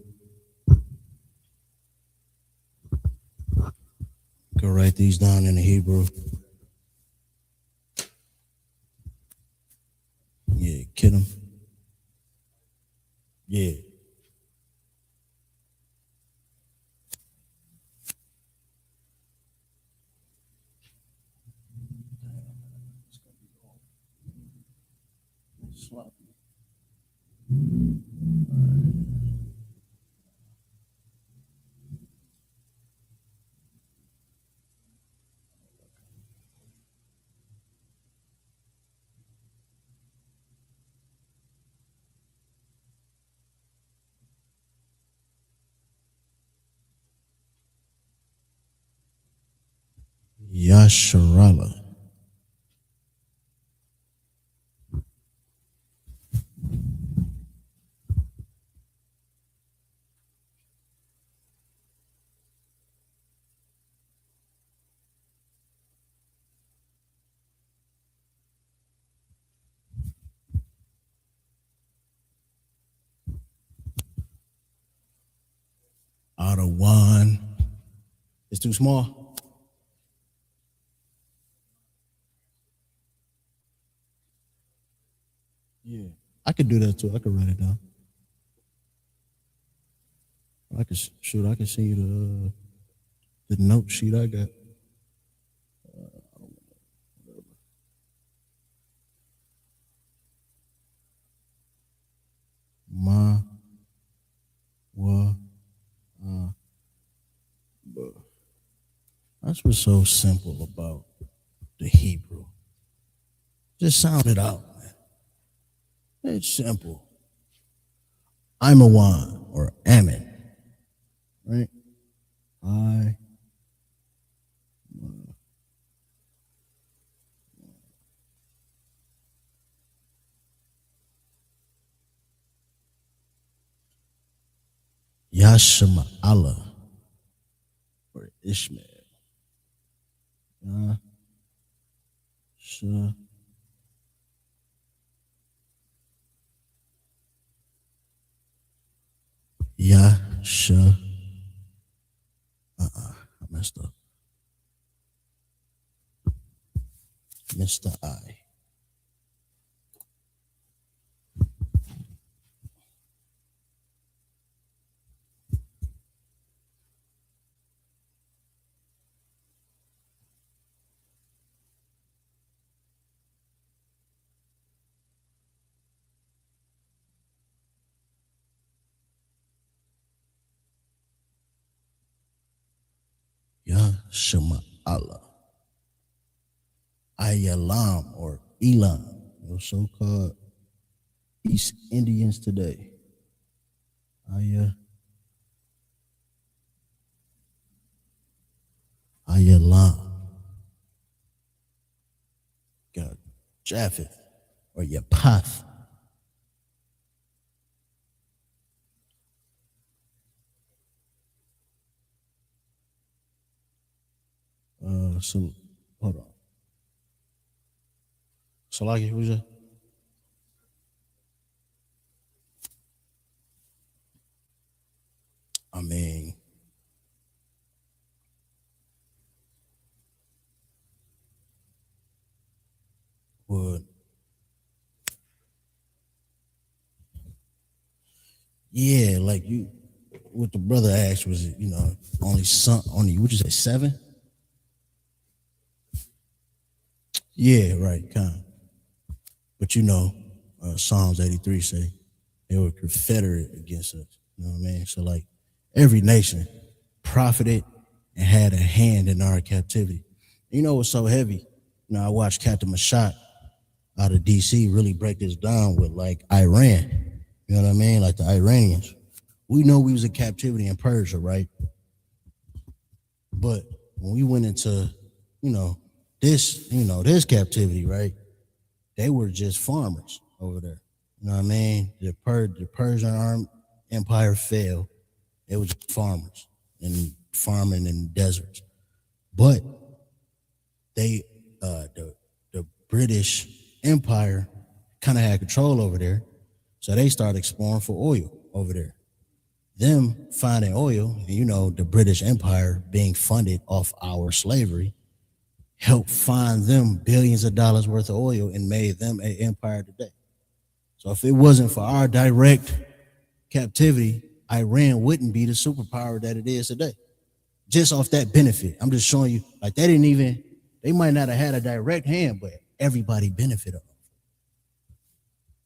Go write these down in the Hebrew. Yeah, Kittim. Yeah. Sloppy. Yasharala. Out of one. It's too small. Yeah, I could do that too. I could write it down. I could shoot. I could send you the note sheet I got. Ma, wa, but that's what's so simple about the Hebrew. Just sound it out, man. It's simple. I'm a one or Amen, right? I. Yashima Allah or Ishmael. Yasha. Yasha. I messed up. Mr. I. Yashima Allah. Ayalam or Elam, those so-called East Indians today. Ayalam. Got Japheth or Yapath. So hold on. Salaki, who's that? I mean, would yeah, like you what the brother asked was, only would you say 7? Yeah, right, kind of. But Psalms 83 say they were confederate against us. You know what I mean? So like every nation profited and had a hand in our captivity. You know what's so heavy? I watched Captain Mashat out of DC really break this down with like Iran. You know what I mean? Like the Iranians. We know we was in captivity in Persia, right? But when we went into, this captivity, right? They were just farmers over there. You know what I mean? The Persian Empire fell. They were just farmers and farming in deserts. But the British Empire kind of had control over there. So they started exploring for oil over there. Them finding oil, and the British Empire being funded off our slavery, helped find them billions of dollars worth of oil and made them an empire today. So if it wasn't for our direct captivity, Iran wouldn't be the superpower that it is today. Just off that benefit. I'm just showing you, like they might not have had a direct hand, but everybody benefited off.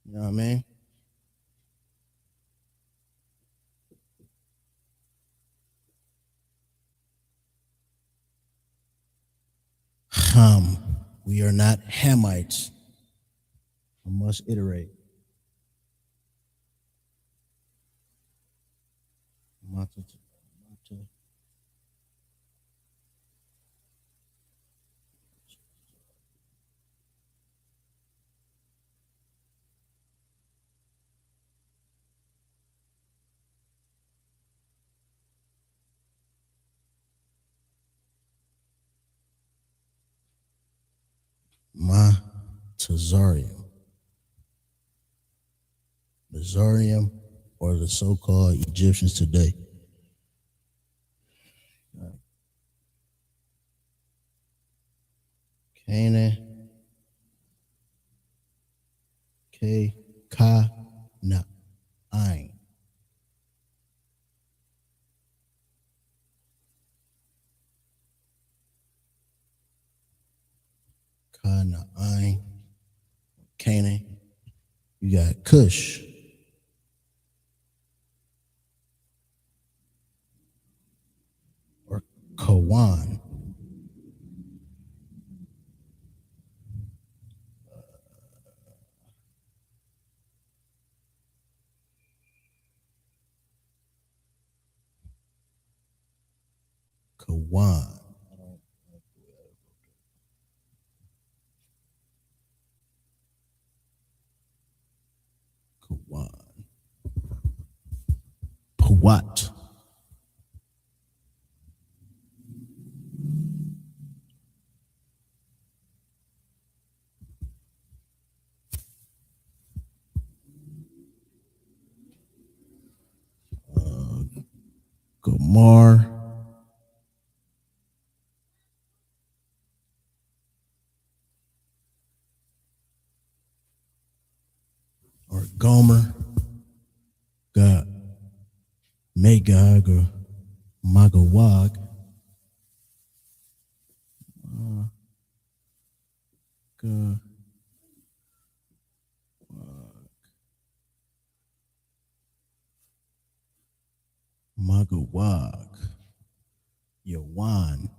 You know what I mean? We are not Hamites. I must iterate. Tazarium, Mizarium, or the so-called Egyptians today. Canaan, Ka, Na, Ain. Ka, Na, Ain, Canaan. You got Cush, or Kawan. Kawan. Kawan. Puat. Gomar. Or Gomer. Got Magog or Magawag. Magawag. Yawan.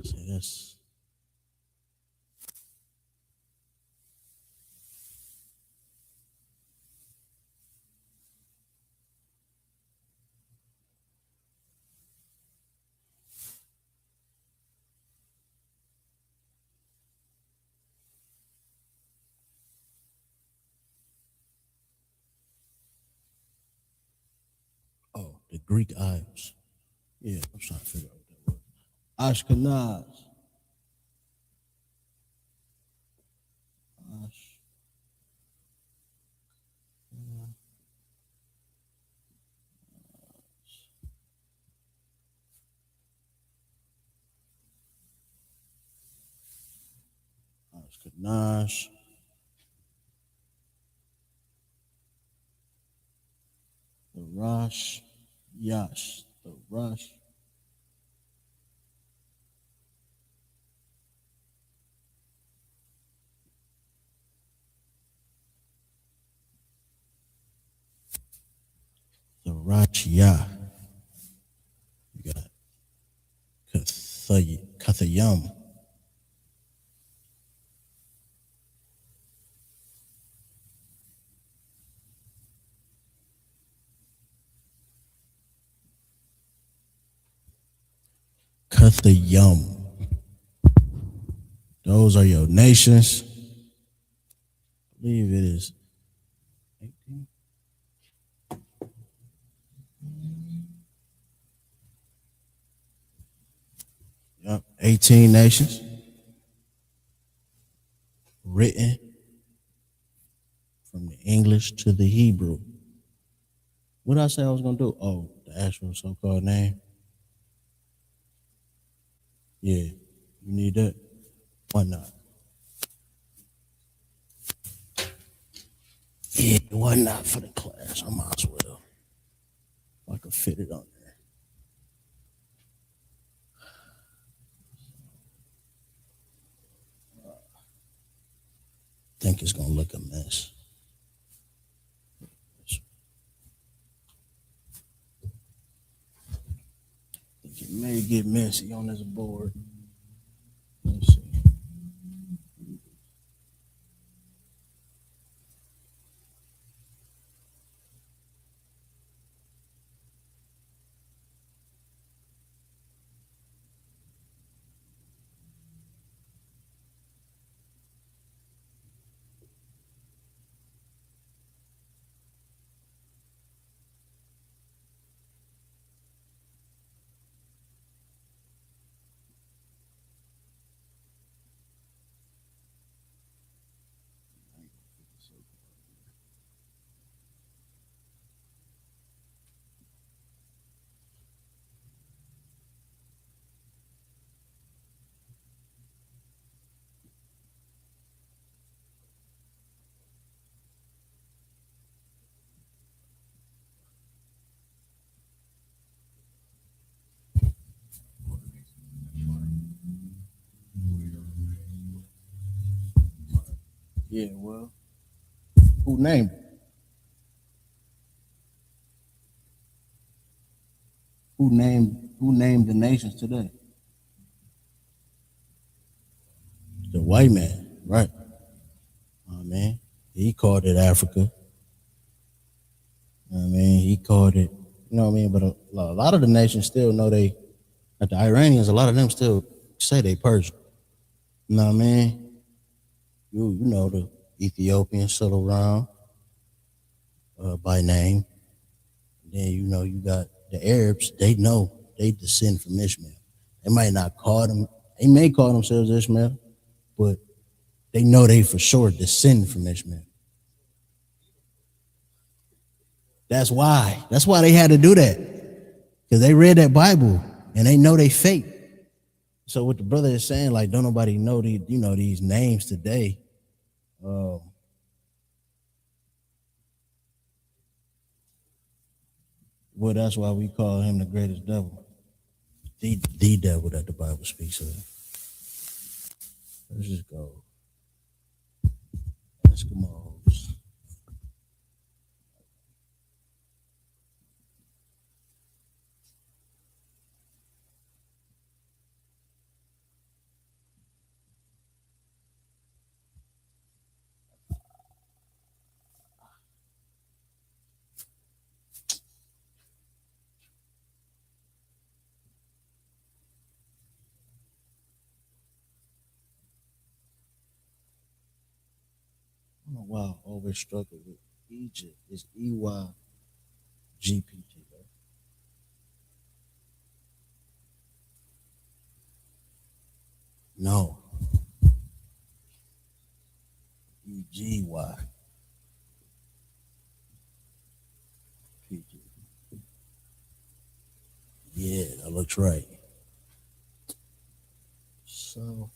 So that's the Greek Isles. Yeah, I'm trying to figure out what that was. Ashkenaz. Ashkenaz. The Rosh. Yash. The Rosh. The Rachia. You got Kathayam. Kathayam. Those are your nations. I believe it is 18. Yep, 18 nations. Written from the English to the Hebrew. What did I say I was gonna do? Oh, the actual so-called name. Yeah, you need that. Why not? Yeah, why not for the class? I might as well. If I could fit it on there. Think it's gonna look a mess. Think it may get messy on this board. Let's see. Yeah, well, who named it? Who named the nations today? The white man, right? I mean, he called it Africa. I mean, he called it, you know what I mean? But a lot of the nations still know like the Iranians, a lot of them still say they Persian. You know what I mean? You know the Ethiopians still around by name. Then you know you got the Arabs. They know they descend from Ishmael. They might not call them. They may call themselves Ishmael, but they know they for sure descend from Ishmael. That's why. That's why they had to do that, because they read that Bible and they know they fake. So what the brother is saying, like, don't nobody know these names today. Well, that's why we call him the greatest devil, the devil that the Bible speaks of. Let's just go. Eskimos. I don't know why I always struggle with Egypt. It's EYGPT. Right? No. EGYPT. Yeah, that looks right. So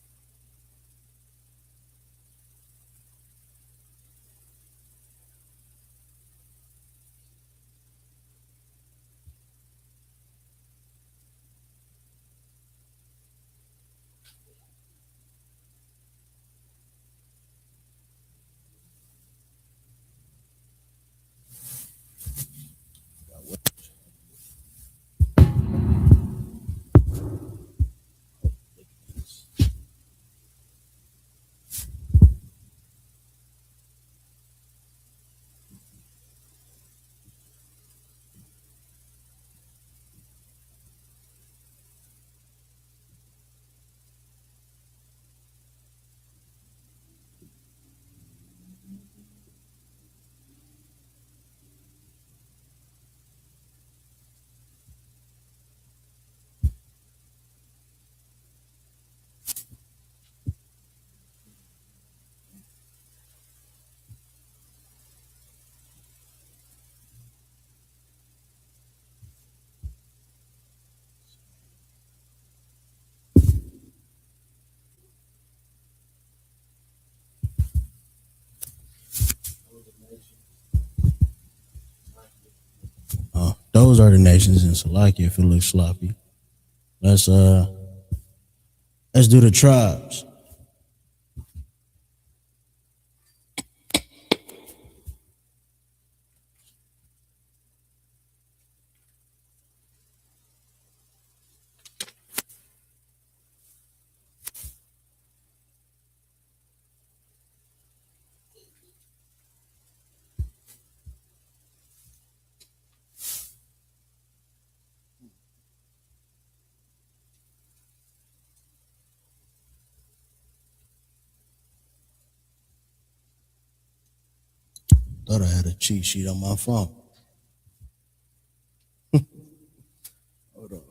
those are the nations in Salakia. If it looks sloppy, let's do the tribes. Thought I had a cheat sheet on my phone. Hold on.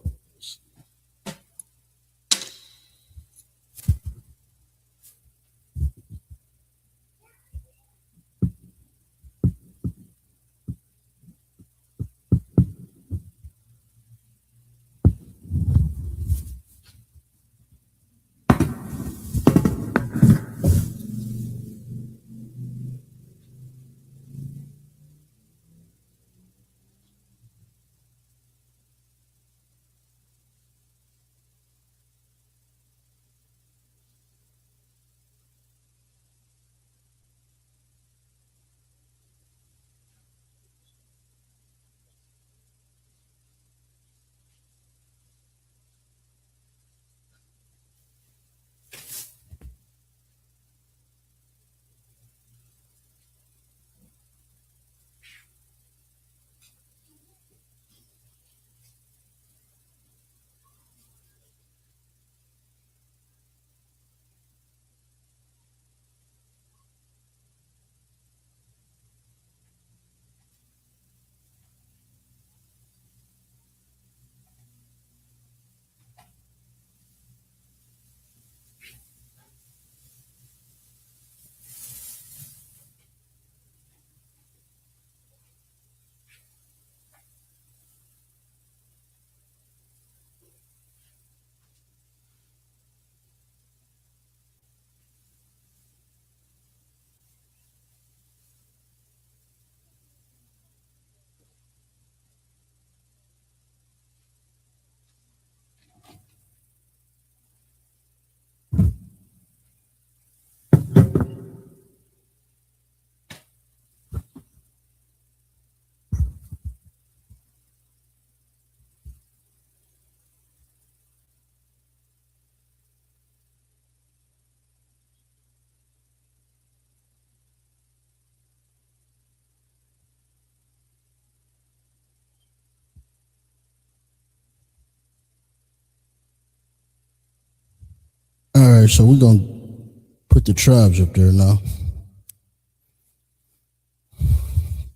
All right, so we're going to put the tribes up there now.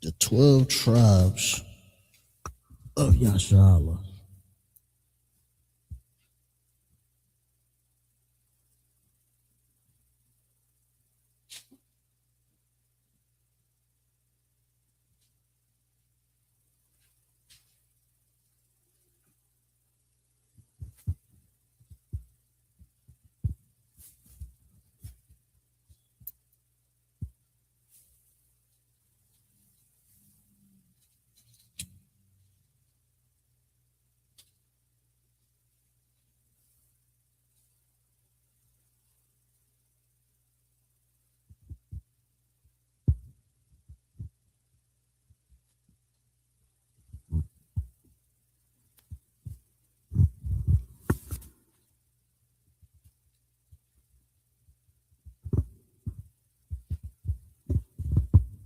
The 12 tribes of Yashala.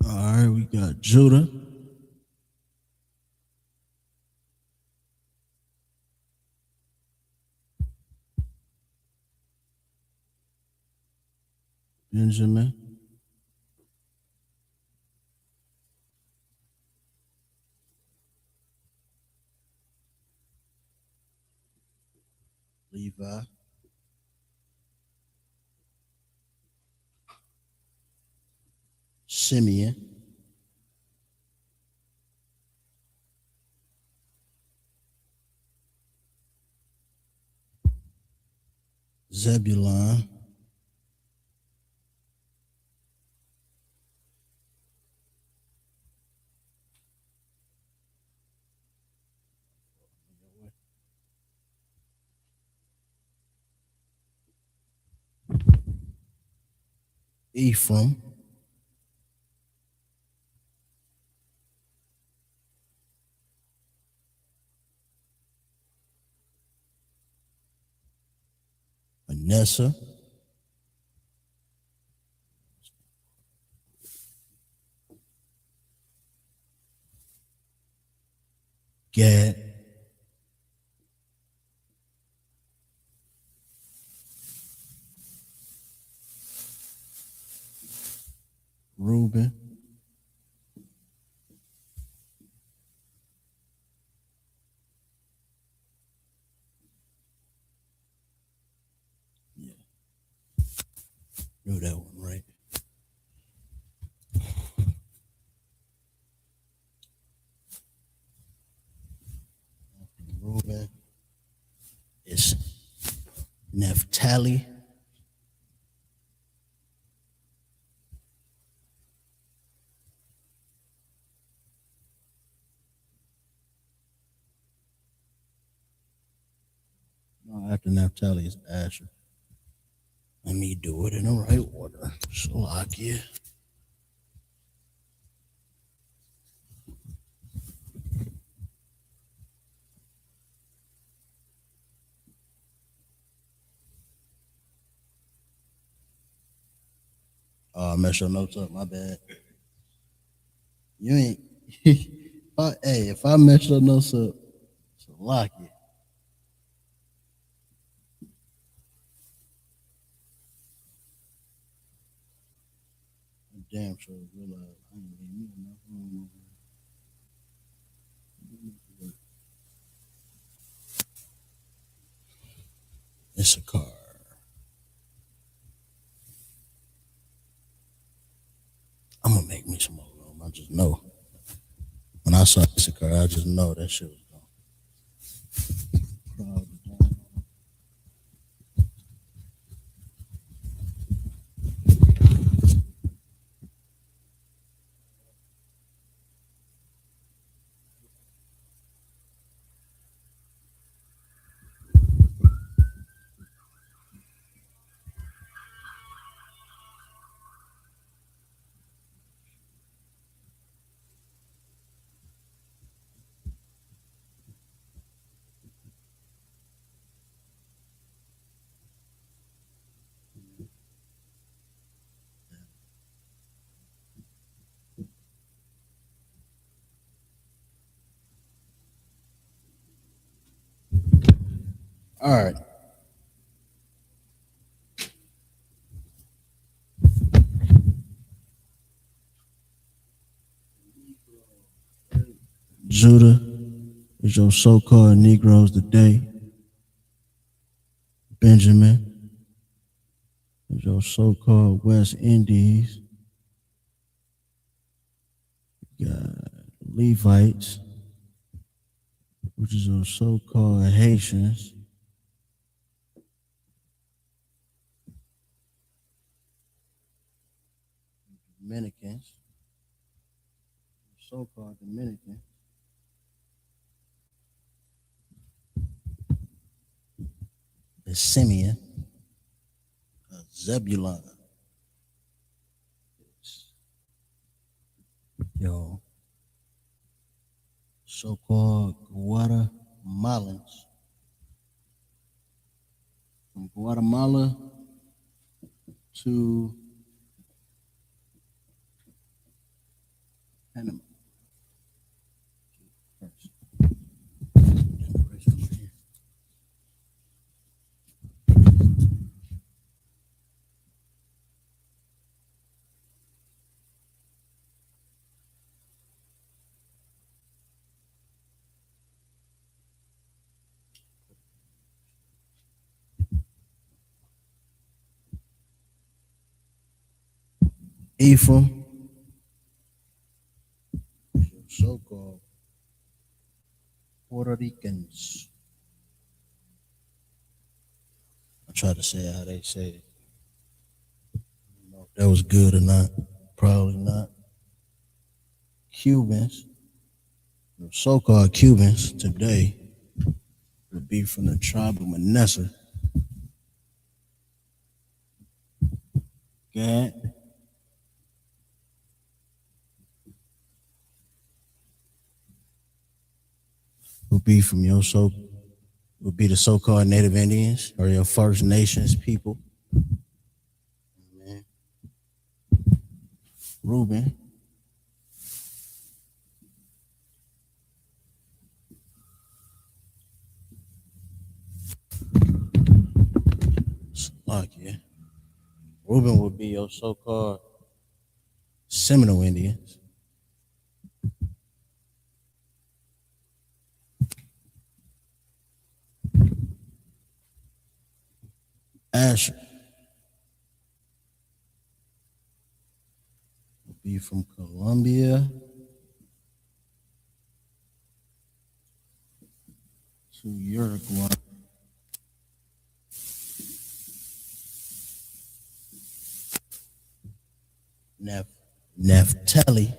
All right, we got Judah, Benjamin, Levi, Simeon, Zebulon, Ephraim, Manasseh, Gad, Reuben, knew that one, right? Reuben is Naphtali, no, after Naphtali is Asher. Let me do it in the right order. Shalakia. Oh, I messed your notes up. My bad. You ain't. If I mess your notes up, Shalakia. Damn sure realize I ain't leaving me enough room over here. Issachar. I'm gonna make me some more room. I just know. When I saw Issachar, I just know that shit was gone. All right. is your so-called Negroes today. Benjamin is your so-called West Indies. You got Levites, which is your so-called Haitians. Dominicans, so-called Dominicans. The Simeon, Zebulon. Yo, so-called Guatemalans. From Guatemala to Panama. Ephraim, so-called Puerto Ricans. I try to say it how they say it. I don't know if that was good or not. Probably not. Cubans, the so-called Cubans today would be from the tribe of Manasseh. Gad, would be from your would be the so-called Native Indians or your First Nations people. Amen. Reuben, Slovakia. Reuben would be your so-called Seminole Indians. Asher would be from Colombia to Uruguay. Naphtali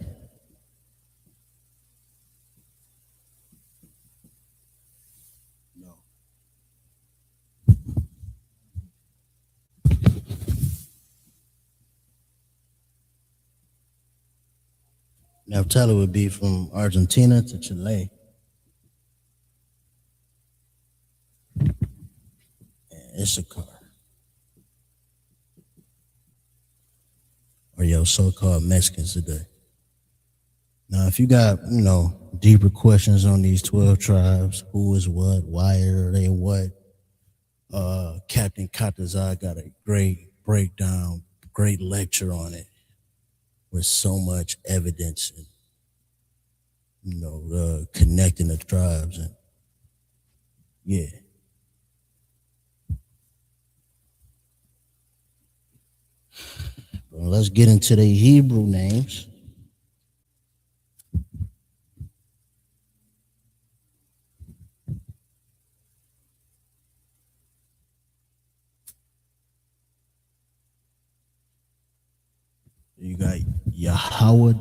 Naphtali would be from Argentina to Chile. And Issachar, or your so-called Mexicans today. Now, if you got, deeper questions on these 12 tribes, who is what, why are they what, Captain Katazai got a great breakdown, great lecture on it with so much evidence and, connecting the tribes. And yeah. Well, let's get into the Hebrew names. You got Yahweh.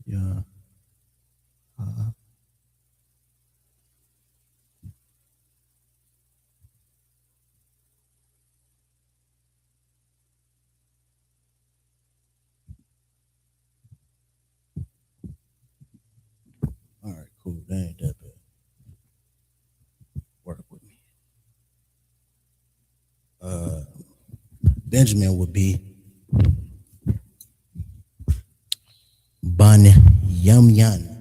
Yeah. All right, cool. That ain't that bad. Work with me. Benjamin would be Ban Yamyan.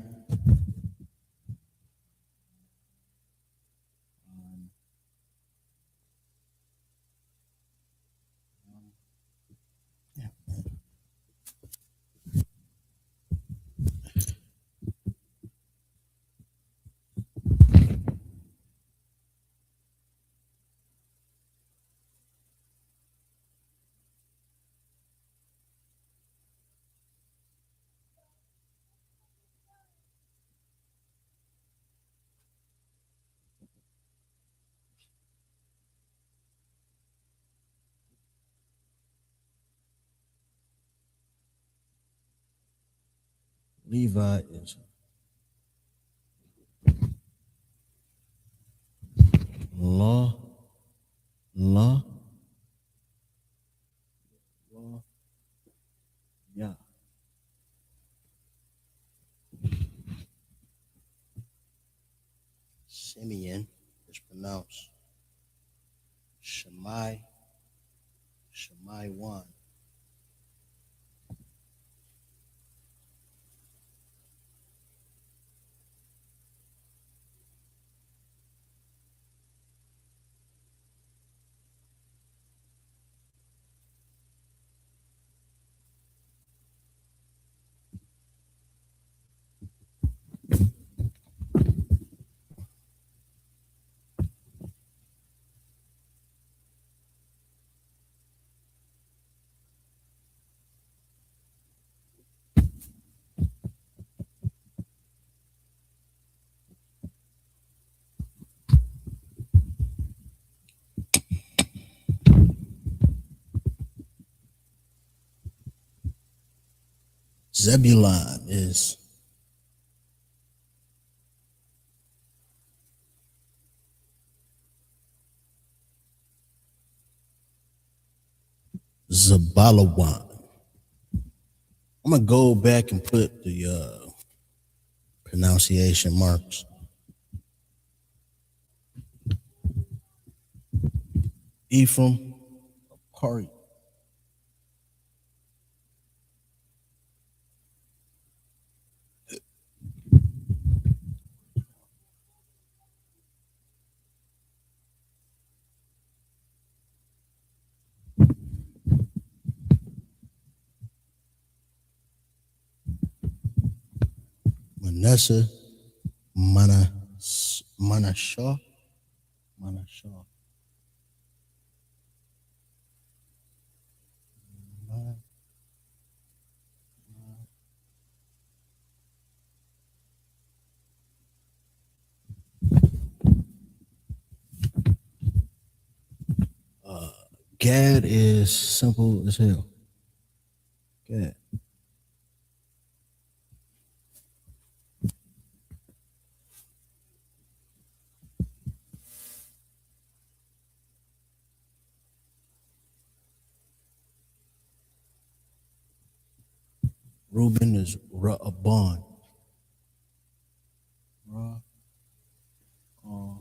Levi is law, law, law, yeah. Simeon is pronounced Shemai, Shemai 1. Zebulon is Zabalawan. I'm gonna go back and put the pronunciation marks. Ephraim, Pari. Manasseh, Manashah, Manashah. Gad is simple as hell. Gad. Reuben is Ra'aban. Ra, Ra,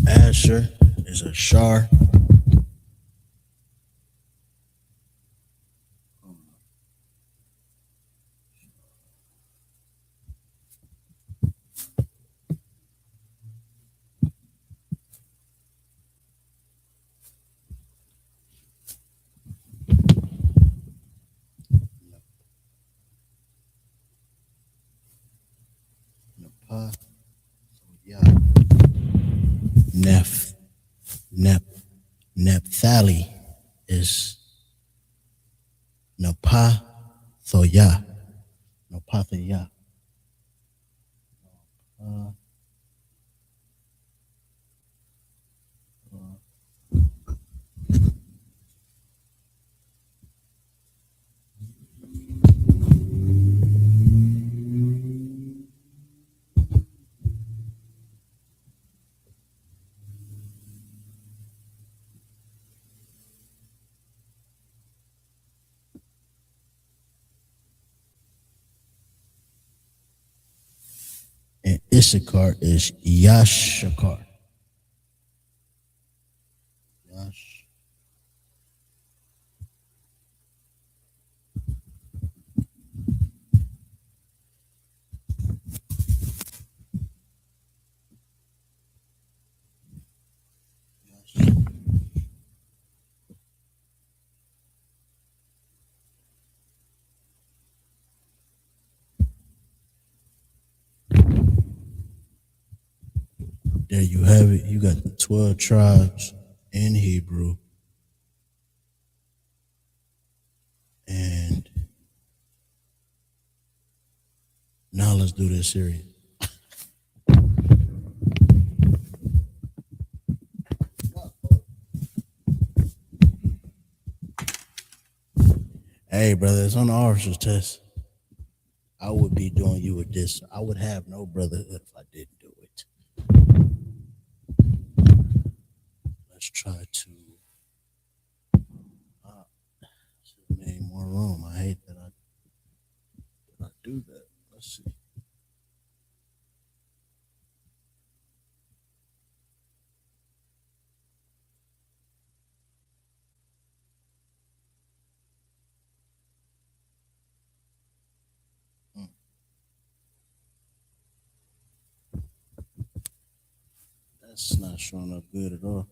Asher is a Shar. Napah, yeah. Naphtali is Napathoyah. Napathoyah. And Issachar is Yashakar. Yash. there you have it. You got the 12 tribes in Hebrew. And now let's do this series. Hey, brother, it's on the officer's test. I would be doing you a diss. I would have no brotherhood if I didn't do it. Let's try to make more room. I hate that I do that. Let's see. That's not showing up good at all.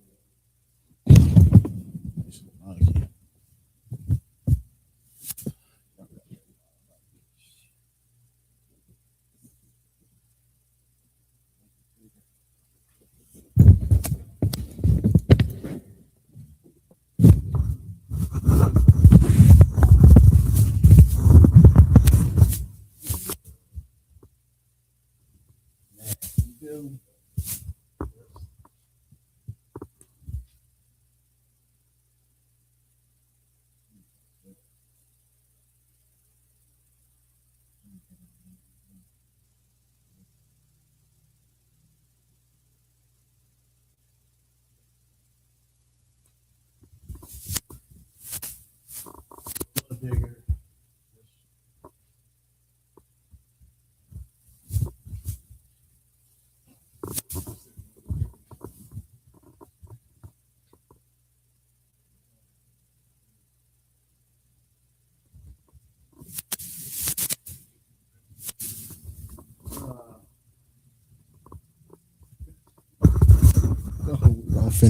Okay.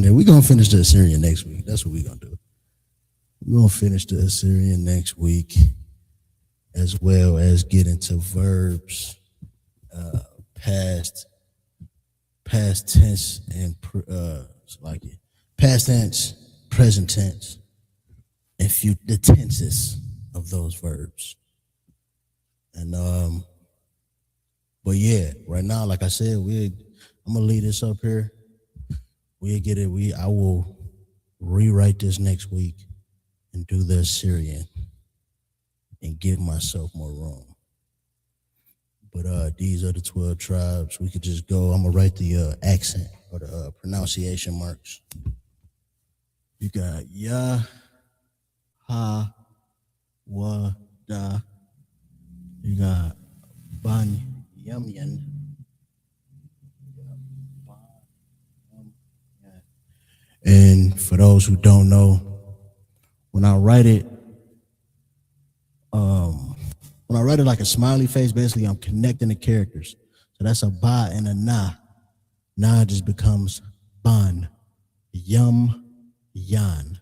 We're gonna finish the Assyrian next week. That's what we're gonna do. We're gonna finish the Assyrian next week, as well as get into verbs, past tense, and past tense, present tense, and the tenses of those verbs. And but yeah, right now, like I said, I'm gonna leave this up here. We'll get it. I will rewrite this next week and do the Assyrian and give myself more room. But these are the 12 tribes. We could just go. I'm gonna write the accent or the pronunciation marks. You got Yah, Ha, Wa, Da. You got Ban, Yamyan. And for those who don't know, when I write it like a smiley face, basically I'm connecting the characters. So that's a ba and a na. Na just becomes ban, yum, yan,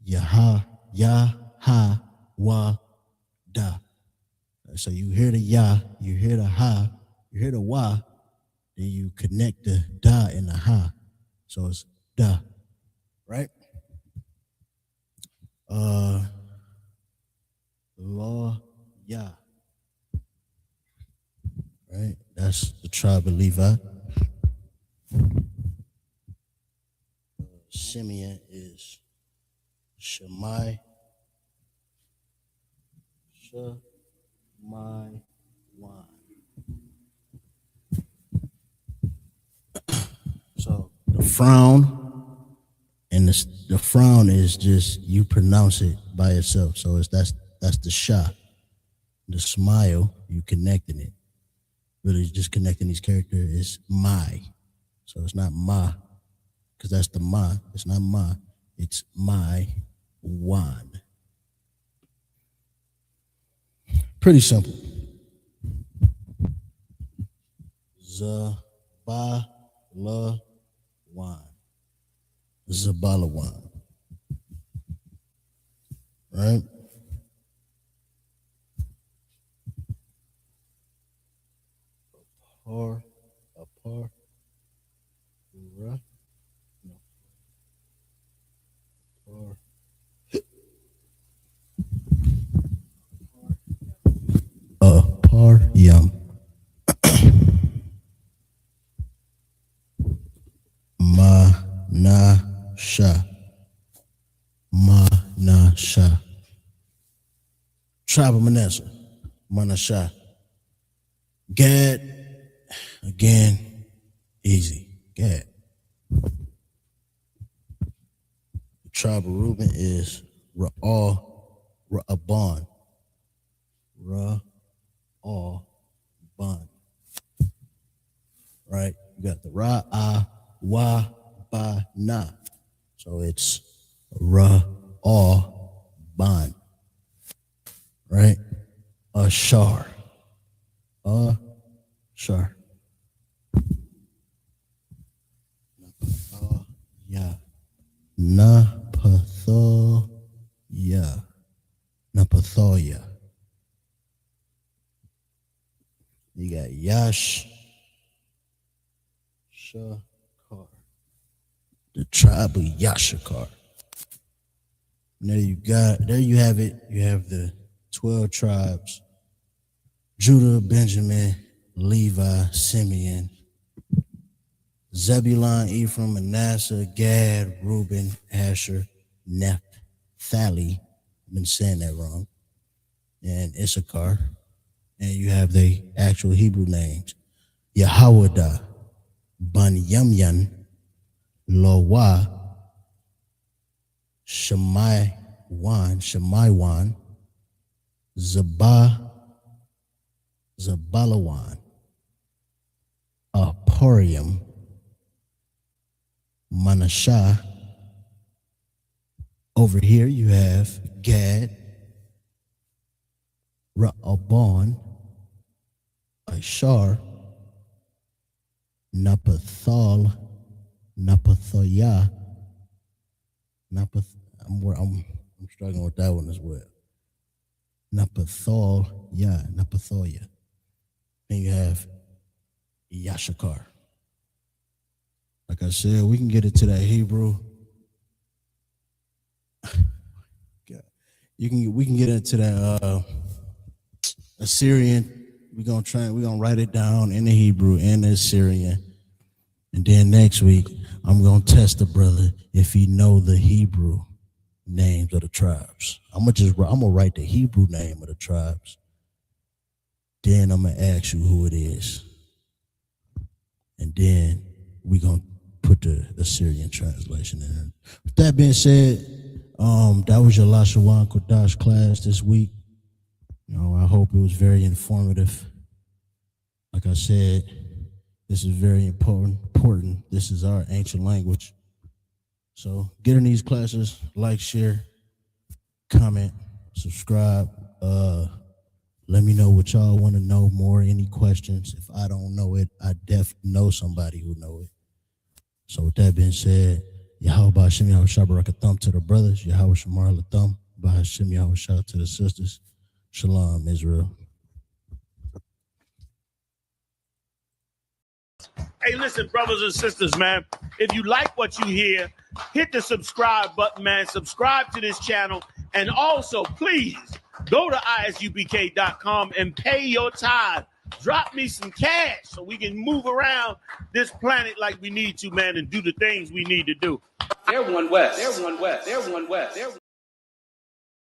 yaha, ya, ha, wa, da. So you hear the ya, you hear the ha, you hear the wa, then you connect the da and the ha. So it's da, right? Law, ya. Right? That's the tribe of Levi. Simeon is Shemai. Shemai Wan. So the frown, and the frown is just you pronounce it by itself. So that's the sha. The smile, you connecting it. Really just connecting these characters is my. So it's not ma, because that's the ma. It's not ma. It's my one. Pretty simple. Zabalawan. Zabalawan. Right? Apar. Ra. No. Paryam. Manasha. Manasha. Tribe of Manasseh. Manasha. Gad. Again, easy. Gad. The tribe of Reuben is Ra'aban. Ra'aban. Right? You got the Ra'awabana. So it's Ra'aban. Right? Ashar. Ashar. Yeah. Napathoya. Napathoya. You got Yash. Shakar. The tribe of Yashakar. There you have it. You have the 12 tribes. Judah, Benjamin, Levi, Simeon, Zebulun, Ephraim, Manasseh, Gad, Reuben, Asher, Naphtali. I've been saying that wrong. And Issachar. And you have the actual Hebrew names. Yehowadah, Banyamyan, Lowa, Shemaiwan, Zabalawan, Aporium, Manashah. Over here you have Gad, Ra'aban, Ashar, Napathoyah. I'm struggling with that one as well. Napathoyah. Then you have Yashakar. Like I said, we can get into that Hebrew. We can get into that Assyrian. We're gonna write it down in the Hebrew and the Assyrian. And then next week, I'm gonna test the brother if he know the Hebrew names of the tribes. I'm gonna write the Hebrew name of the tribes. Then I'm gonna ask you who it is. And then we're gonna put the Assyrian translation in there. With that being said, that was your Lashawan Qadash class this week. I hope it was very informative. Like I said, this is very important. This is our ancient language. So get in these classes, like, share, comment, subscribe. Let me know what y'all want to know more, any questions. If I don't know it, I definitely know somebody who know it. So with that being said, Yahweh Ba'Hashem Yahweh Shabbarakatham to the brothers, Yahweh Shamar Latham, Ba'Hashem Yahweh Shah to the sisters. Shalom, Israel. Hey, listen, brothers and sisters, man. If you like what you hear, hit the subscribe button, man. Subscribe to this channel. And also, please, go to isubk.com and pay your tithe. Drop me some cash so we can move around this planet like we need to, man, and do the things we need to do. They're one West.